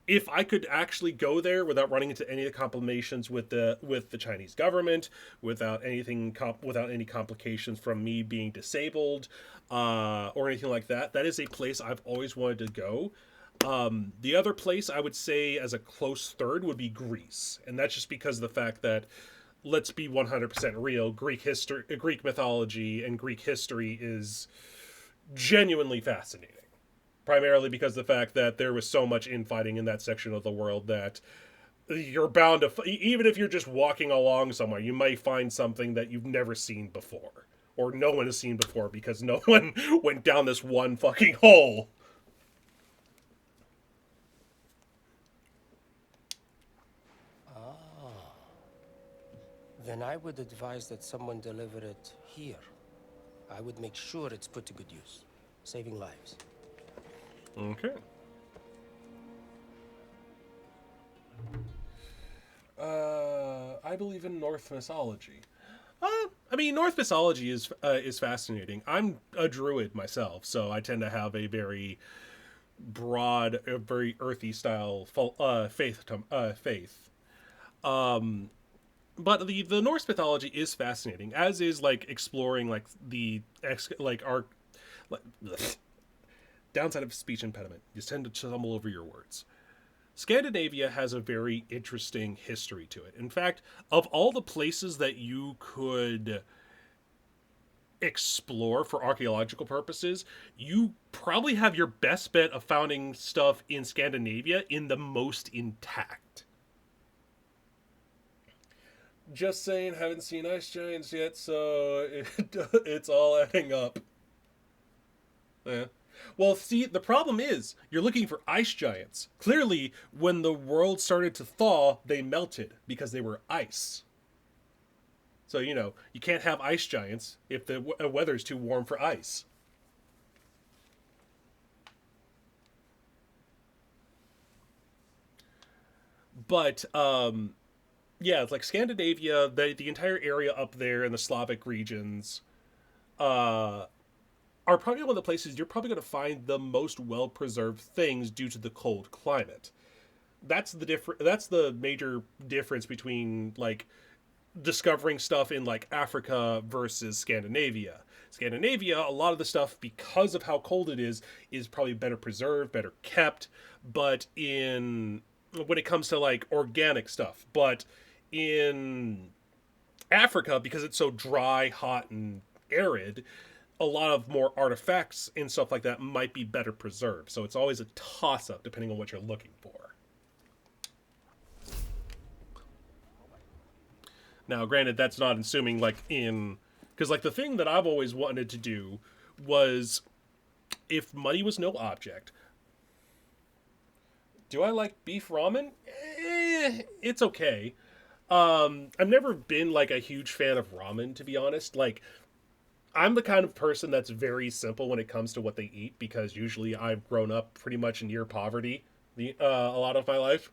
if I could actually go there without running into any of the complications with the Chinese government, without any complications from me being disabled, or anything like that, that is a place I've always wanted to go. The other place I would say as a close third would be Greece, and that's just because of the fact that, let's be 100% real, Greek mythology and Greek history is genuinely fascinating. Primarily because of the fact that there was so much infighting in that section of the world that you're bound to, even if you're just walking along somewhere, you might find something that you've never seen before. Or no one has seen before because no one went down this one fucking hole. Then I would advise that someone deliver it here. I would make sure it's put to good use, saving lives. Okay. I believe in Norse mythology. Norse mythology is fascinating. I'm a druid myself, so I tend to have a very broad, very earthy style faith. But the Norse mythology is fascinating, as is exploring downside of speech impediment. You tend to stumble over your words. Scandinavia has a very interesting history to it. In fact, of all the places that you could explore for archaeological purposes, you probably have your best bet of finding stuff in Scandinavia in the most intact. Just saying, haven't seen ice giants yet, so it's all adding up. Yeah. Well, see, the problem is, you're looking for ice giants. Clearly, when the world started to thaw, they melted because they were ice. So, you can't have ice giants if the weather's too warm for ice. But, yeah, it's like Scandinavia, the entire area up there in the Slavic regions, are probably one of the places you're probably going to find the most well-preserved things due to the cold climate. That's the major difference between discovering stuff in Africa versus Scandinavia. Scandinavia, a lot of the stuff, because of how cold it is probably better preserved, better kept. But when it comes to organic stuff, but in Africa, because it's so dry, hot, and arid, a lot of more artifacts and stuff like that might be better preserved. So it's always a toss-up depending on what you're looking for. Now, granted, that's not assuming in Because, like, the thing that I've always wanted to do was, if money was no object, do I like beef ramen? It's okay. I've never been, like, a huge fan of ramen, to be honest. Like, I'm the kind of person that's very simple when it comes to what they eat, because usually I've grown up pretty much in near poverty a lot of my life.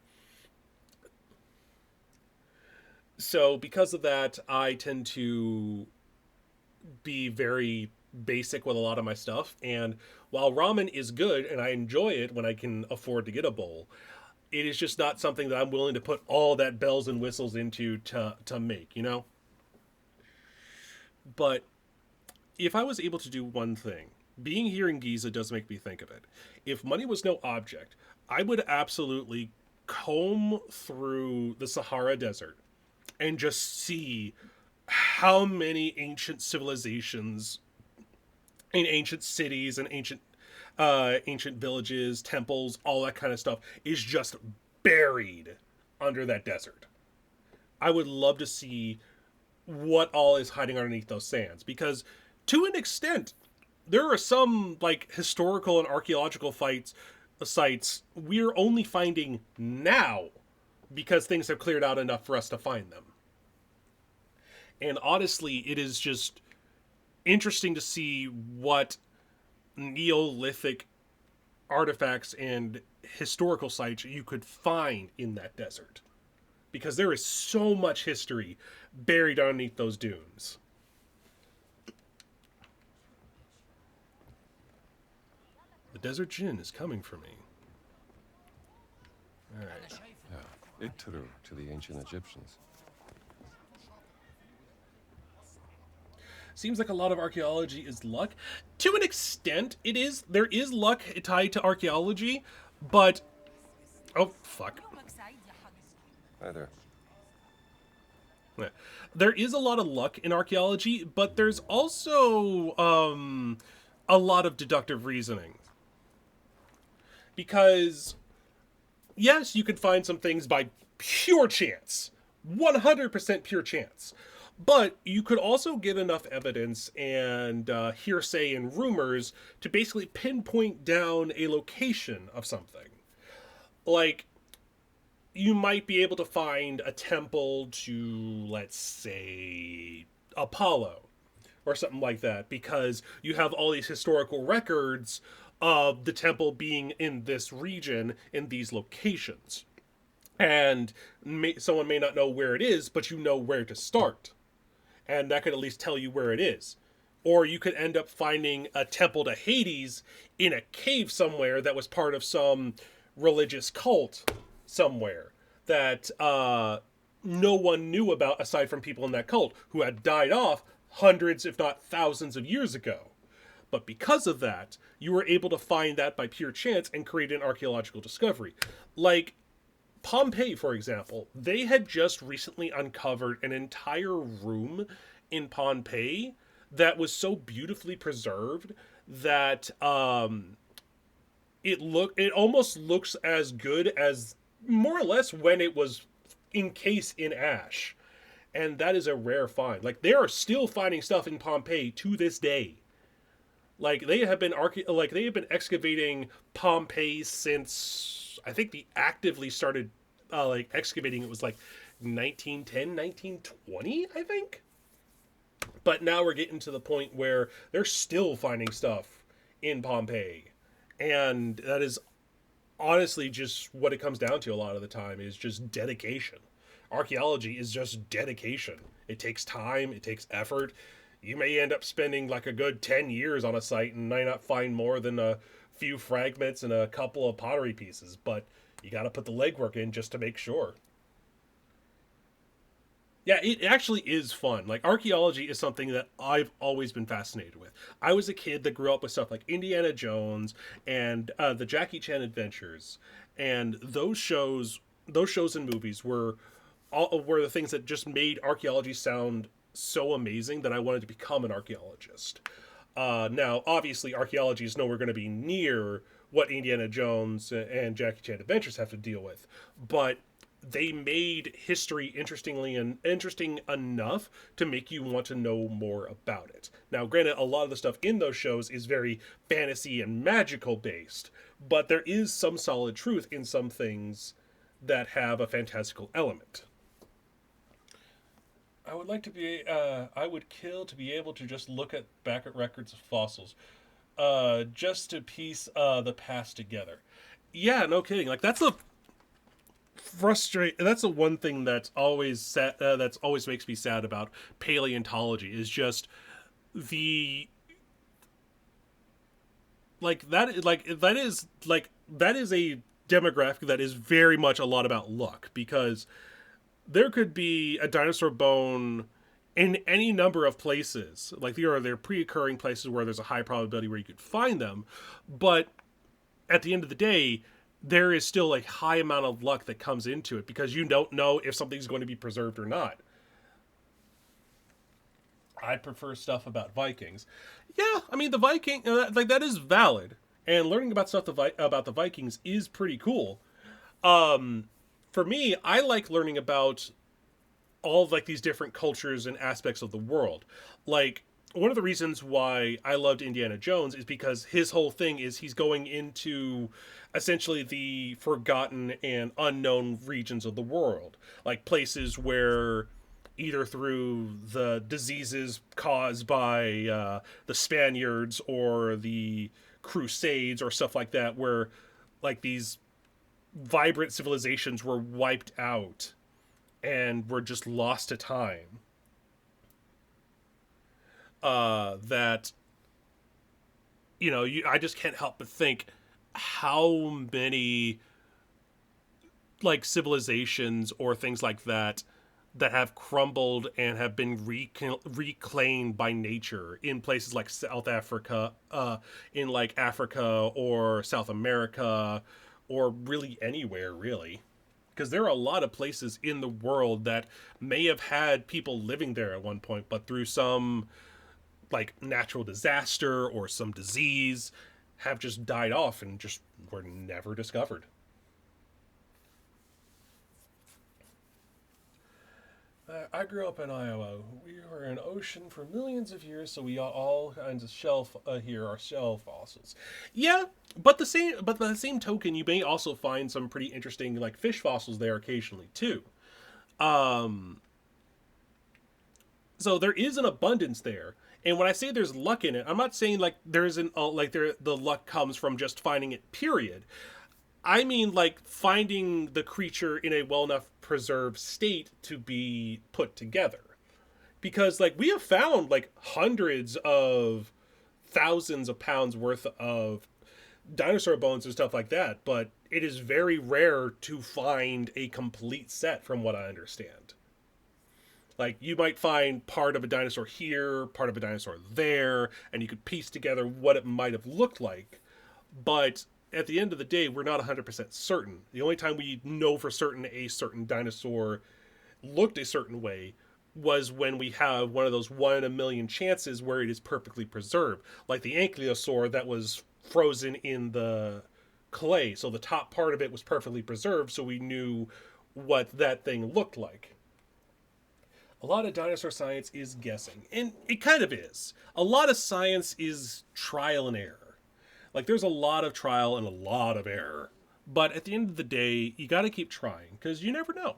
So because of that, I tend to be very basic with a lot of my stuff. And while ramen is good and I enjoy it when I can afford to get a bowl, it is just not something that I'm willing to put all that bells and whistles into to make, you know? But if I was able to do one thing, being here in Giza does make me think of it. If money was no object, I would absolutely comb through the Sahara Desert and just see how many ancient civilizations and ancient cities and ancient villages, temples, all that kind of stuff is just buried under that desert. I would love to see what all is hiding underneath those sands, because to an extent there are some, like, historical and archaeological sites we're only finding now because things have cleared out enough for us to find them. And honestly, it is just interesting to see what Neolithic artifacts and historical sites you could find in that desert, because there is so much history buried underneath those dunes. The desert djinn is coming for me. All right. Yeah, Ituru to the ancient Egyptians. Seems like a lot of archaeology is luck. To an extent, it is. There is luck tied to archaeology, but... Oh, fuck. Hi there. Yeah. There is a lot of luck in archaeology, but there's also a lot of deductive reasoning. Because, yes, you could find some things by pure chance. 100% pure chance. But you could also get enough evidence and hearsay and rumors to basically pinpoint down a location of something. Like, you might be able to find a temple to, let's say, Apollo or something like that, because you have all these historical records of the temple being in this region, in these locations. And someone may not know where it is, but you know where to start. And that could at least tell you where it is. Or you could end up finding a temple to Hades in a cave somewhere that was part of some religious cult somewhere that no one knew about aside from people in that cult who had died off hundreds, if not thousands of years ago. But because of that, you were able to find that by pure chance and create an archaeological discovery. Like Pompeii, for example, they had just recently uncovered an entire room in Pompeii that was so beautifully preserved that it almost looks as good as more or less when it was encased in ash. And that is a rare find. Like, they are still finding stuff in Pompeii to this day. Like, they have been excavating Pompeii since, I think they actively started excavating, it was like 1910, 1920, I think. But now we're getting to the point where they're still finding stuff in Pompeii. And that is honestly just what it comes down to a lot of the time, is just dedication. Archaeology is just dedication. It takes time, it takes effort. You may end up spending like a good 10 years on a site and may not find more than a few fragments and a couple of pottery pieces, but you got to put the legwork in just to make sure. Yeah, it actually is fun. Like, archaeology is something that I've always been fascinated with. I was a kid that grew up with stuff like Indiana Jones and the Jackie Chan Adventures, and those shows and movies were the things that just made archaeology sound so amazing that I wanted to become an archaeologist. Now, obviously, archaeology is nowhere going to be near what Indiana Jones and Jackie Chan Adventures have to deal with, but they made history interesting enough to make you want to know more about it. Now, granted, a lot of the stuff in those shows is very fantasy and magical based, but there is some solid truth in some things that have a fantastical element. I would like to be. I would kill to be able to just look back at records of fossils, just to piece the past together. Yeah, no kidding. Like that's a frustrate. That's the one thing that's always sad. That's always makes me sad about paleontology is just the that is a demographic that is very much a lot about luck because there could be a dinosaur bone in any number of places. Like there are pre-occurring places where there's a high probability where you could find them, but at the end of the day, there is still a high amount of luck that comes into it because you don't know if something's going to be preserved or not. I prefer stuff about Vikings. Yeah, I mean the Viking that is valid, and learning about stuff about the Vikings is pretty cool. For me, I like learning about all of like these different cultures and aspects of the world. Like one of the reasons why I loved Indiana Jones is because his whole thing is he's going into essentially the forgotten and unknown regions of the world, like places where either through the diseases caused by the Spaniards or the Crusades or stuff like that, where like these vibrant civilizations were wiped out and were just lost to time. That, you know, I just can't help but think how many like civilizations or things like that have crumbled and have been reclaimed by nature in places like South Africa, in like Africa or South America, or really anywhere really. Because there are a lot of places in the world that may have had people living there at one point, but through some like natural disaster or some disease have just died off and just were never discovered. I grew up in Iowa. We were an ocean for millions of years, so we all kinds of here are shell fossils. Yeah, but by the same token, you may also find some pretty interesting like fish fossils there occasionally too. So there is an abundance there. And when I say there's luck in it, I'm not saying like there isn't the luck comes from just finding it. Period. I mean like finding the creature in a well enough preserved state to be put together. Because like we have found like hundreds of thousands of pounds worth of dinosaur bones and stuff like that, but it is very rare to find a complete set from what I understand. Like, you might find part of a dinosaur here, part of a dinosaur there, and you could piece together what it might have looked like. But at the end of the day, we're not 100% certain. The only time we know for certain a certain dinosaur looked a certain way was when we have one of those 1 in a million chances where it is perfectly preserved. Like the ankylosaur that was frozen in the clay. So the top part of it was perfectly preserved, so we knew what that thing looked like. A lot of dinosaur science is guessing, and it kind of is. A lot of science is trial and error. Like, there's a lot of trial and a lot of error. But at the end of the day, you got to keep trying, because you never know.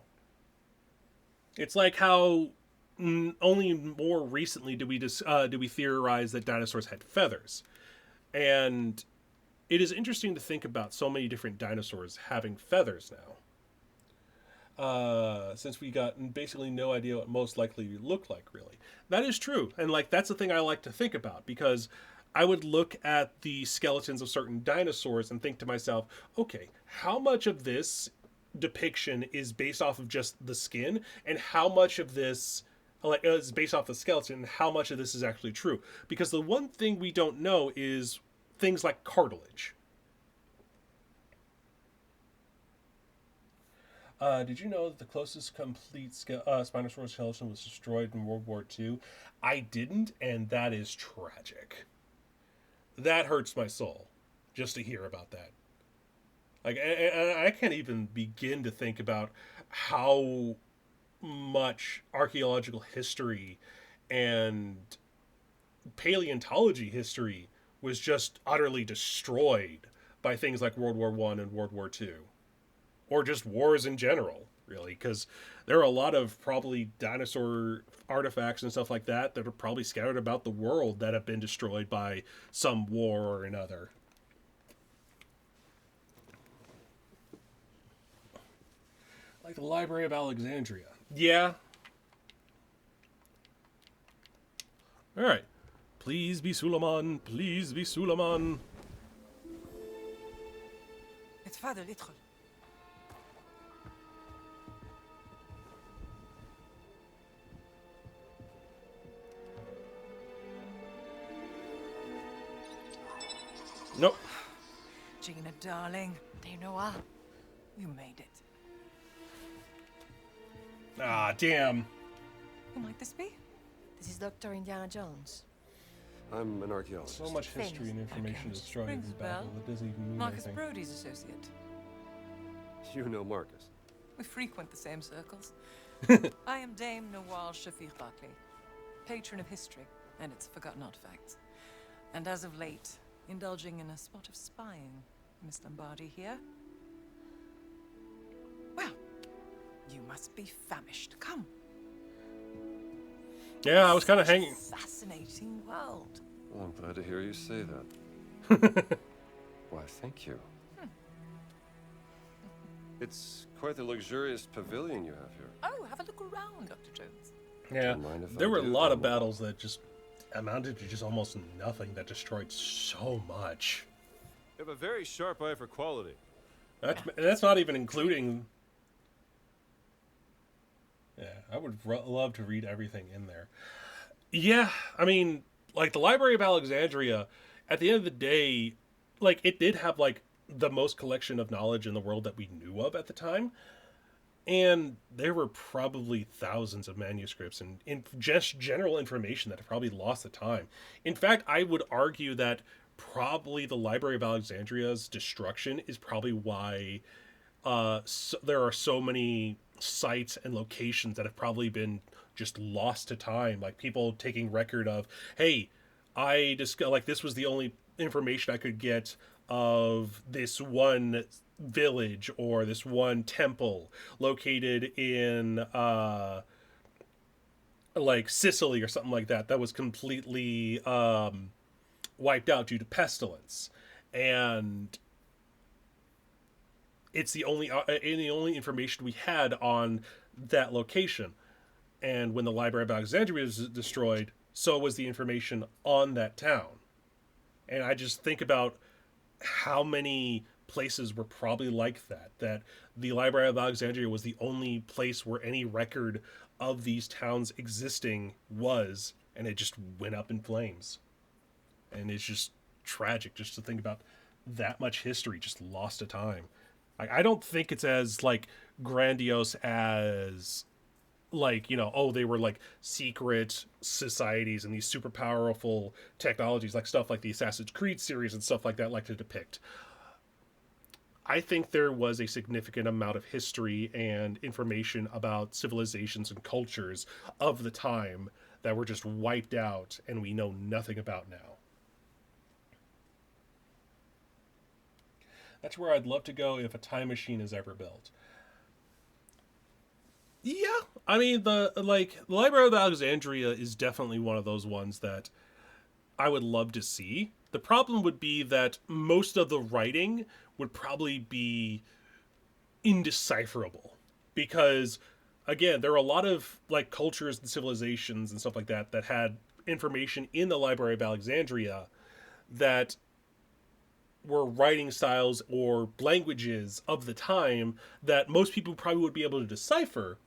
It's like how only more recently do we theorize that dinosaurs had feathers. And it is interesting to think about so many different dinosaurs having feathers now. Since we got basically no idea what most likely looked like, really. That is true. And, like, that's the thing I like to think about, because I would look at the skeletons of certain dinosaurs and think to myself, okay, how much of this depiction is based off of just the skin, and how much of this is based off the skeleton, and how much of this is actually true? Because the one thing we don't know is things like cartilage. Did you know that the closest complete Spinosaurus skeleton was destroyed in World War II? I didn't, and that is tragic. That hurts my soul, just to hear about that. Like, I can't even begin to think about how much archaeological history and paleontology history was just utterly destroyed by things like World War One and World War Two, or just wars in general, really, because there are a lot of probably dinosaur artifacts and stuff like that are probably scattered about the world that have been destroyed by some war or another. Like the Library of Alexandria. Yeah. All right. Please be Suleiman. Please be Suleiman. It's Father Littrell. Nope. Gina, darling. Noah. You made it. Ah, damn. Who might this be? This is Dr. Indiana Jones. I'm an archaeologist. So much history and information destroyed in Rings this a bell. battle. It doesn't even mean Marcus anything. Brody's associate. You know Marcus. We frequent the same circles. I am Dame Nawal Shafir Barclay, patron of history and its forgotten artifacts. And as of late, indulging in a spot of spying. Miss Lombardi here. Well, you must be famished. Come. Yeah, I was kind of hanging. Fascinating world. Well, I'm glad to hear you say that. Why, thank you. It's quite the luxurious pavilion you have here. Oh, have a look around, Dr. Jones. Yeah, Don't mind if there I were a do, lot of Donald. battles that just amounted to just almost nothing that destroyed so much. You have a very sharp eye for quality. That's not even including. Yeah, I would love to read everything in there. Yeah, I mean, like the Library of Alexandria, at the end of the day, like it did have like the most collection of knowledge in the world that we knew of at the time. And there were probably thousands of manuscripts and just general information that have probably lost the time. In fact, I would argue that probably the Library of Alexandria's destruction is probably why there are so many sites and locations that have probably been just lost to time. Like people taking record of, hey, I discovered, like, this was the only information I could get of this one village or this one temple located in like Sicily or something like that was completely wiped out due to pestilence, and it's the only information we had on that location. And when the Library of Alexandria was destroyed, so was the information on that town. And I just think about how many places were probably like that the Library of Alexandria was the only place where any record of these towns existing was, and it just went up in flames. And it's just tragic just to think about that much history just lost to time. I don't think it's as like grandiose as like, you know, oh, they were like secret societies and these super powerful technologies, like stuff like the Assassin's Creed series and stuff like that like to depict. I think there was a significant amount of history and information about civilizations and cultures of the time that were just wiped out and we know nothing about now. That's where I'd love to go if a time machine is ever built. Yeah, I mean, the Library of Alexandria is definitely one of those ones that I would love to see. The problem would be that most of the writing would probably be indecipherable because, again, there are a lot of like cultures and civilizations and stuff like that that had information in the Library of Alexandria that were writing styles or languages of the time that most people probably would be able to decipher.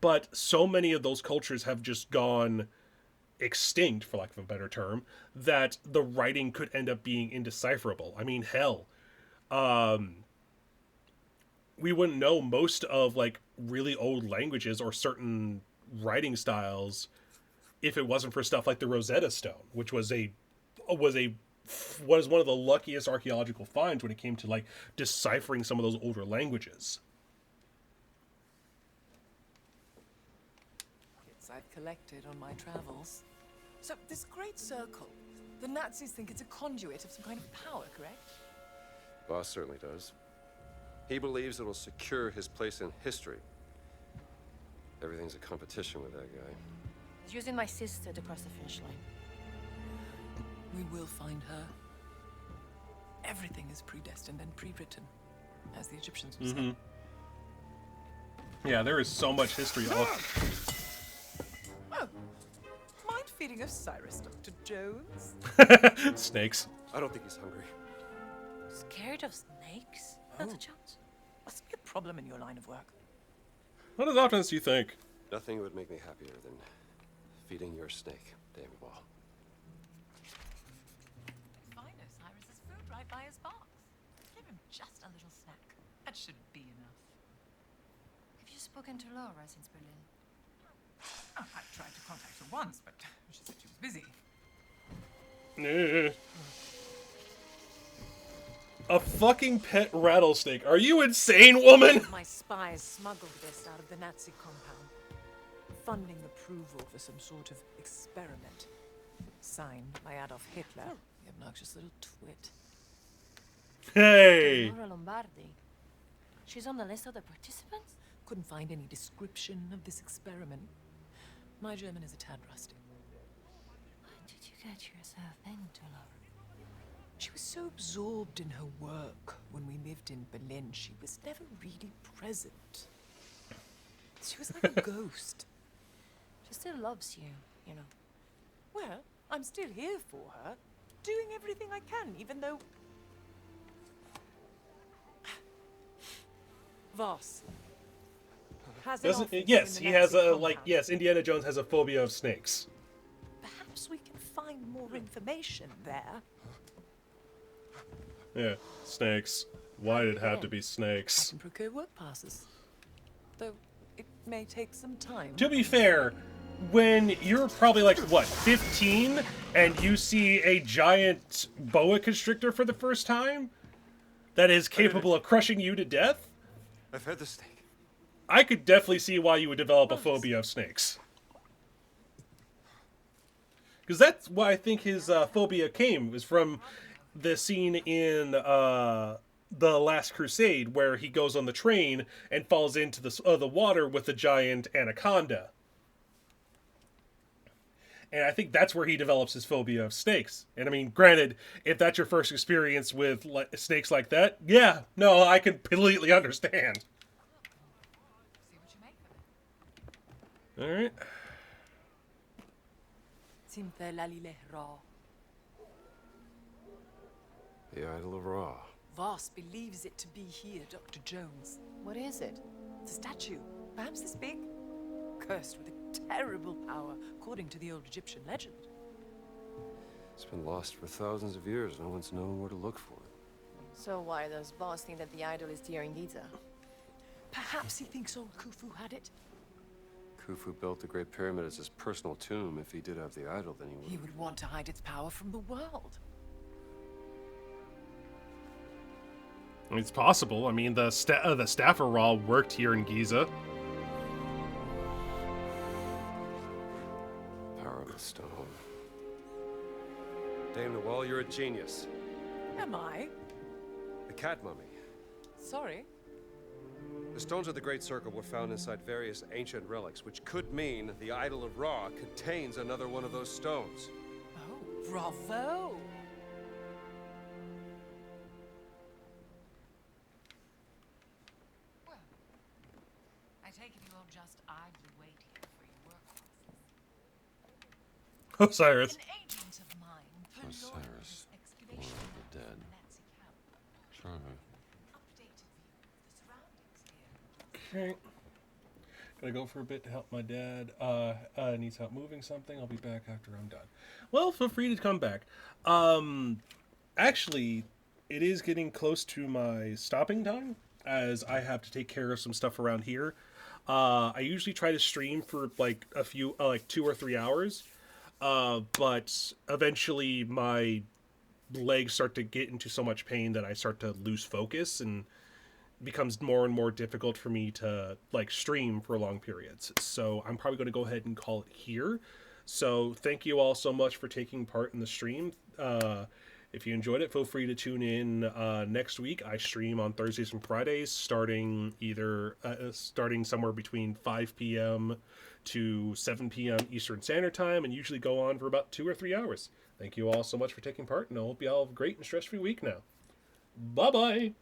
But so many of those cultures have just gone extinct, for lack of a better term, that the writing could end up being indecipherable. I mean, hell, we wouldn't know most of like really old languages or certain writing styles if it wasn't for stuff like the Rosetta Stone, which was a was one of the luckiest archaeological finds when it came to like deciphering some of those older languages. Kits I've collected on my travels. So, this great circle, the Nazis think it's a conduit of some kind of power, correct? Boss certainly does. He believes it'll secure his place in history. Everything's a competition with that guy. He's using my sister to cross the finish line. We will find her. Everything is predestined and pre-written, as the Egyptians would say. Yeah, there is so much history. Oh, mind feeding Osiris, Dr. Jones? Snakes. I don't think he's hungry. Scared of snakes, Dr. Jones? Must be a problem in your line of work. What as often as you think? Nothing would make me happier than feeding your snake, Dame Wall. Find Osiris's food right by his box. Give him just a little snack. That should be enough. Have you spoken to Laura since Berlin? Oh, I tried to contact her once, but she said she was busy. A fucking pet rattlesnake. Are you insane, woman? My spies smuggled this out of the Nazi compound, funding approval for some sort of experiment. Signed by Adolf Hitler, the obnoxious little twit. Hey! Laura Lombardi. She's on the list of the participants? Couldn't find any description of this experiment. My German is a tad rusty. What did you get yourself into, Laura? She was so absorbed in her work when we lived in Berlin, she was never really present. She was like a ghost. She still loves you, you know. Well, I'm still here for her, doing everything I can, even though... Voss has an office Yes, in he the has Nazi a, compound. yes, Indiana Jones has a phobia of snakes. Perhaps we can find more information there. Yeah, snakes. Why did it have to be I snakes? can procure work passes, though it may take some time. To be fair, when you're probably like, what, 15, and you see a giant boa constrictor for the first time that is capable of crushing you to death, I've had the snake. I could definitely see why you would develop a phobia of snakes. Because that's why I think his phobia came, was from the scene in The Last Crusade, where he goes on the train and falls into the water with a giant anaconda. And I think that's where he develops his phobia of snakes. And I mean, granted, if that's your first experience with snakes like that, yeah, no, I can completely understand. See what you make of it. All right. The Idol of Ra. Voss believes it to be here, Dr. Jones. What is it? It's a statue, perhaps this big, cursed with a terrible power, according to the old Egyptian legend. It's been lost for thousands of years. No one's known where to look for it. So why does Boss think that the idol is here in Giza? Perhaps he thinks old Khufu had it. Khufu built the Great Pyramid as his personal tomb. If he did have the idol, then He would want to hide its power from the world. It's possible. I mean, the Staffer Ra worked here in Giza. Power of the stone. Dame Nawal, you're a genius. Am I? The cat mummy. Sorry. The stones of the Great Circle were found inside various ancient relics, which could mean the Idol of Ra contains another one of those stones. Oh, bravo! Well, I take it you won't just idly wait here for your work passes. Osiris. An agent of mine purloined Osiris, this Lord excavation of the from dead. the Nazi camp. Sure. Updated view of the surroundings here. Okay. Gonna go for a bit to help my dad. Needs help moving something. I'll be back after I'm done. Well, feel free to come back. Actually, it is getting close to my stopping time, as I have to take care of some stuff around here. I usually try to stream for like a few, like 2 or 3 hours. But eventually my legs start to get into so much pain that I start to lose focus, and it becomes more and more difficult for me to like stream for long periods. So I'm probably going to go ahead and call it here. So thank you all so much for taking part in the stream. If you enjoyed it, feel free to tune in next week. I stream on Thursdays and Fridays, starting somewhere between 5 p.m. to 7 p.m. Eastern Standard Time, and usually go on for about 2 or 3 hours. Thank you all so much for taking part, and I hope you all have a great and stress-free week now. Bye-bye!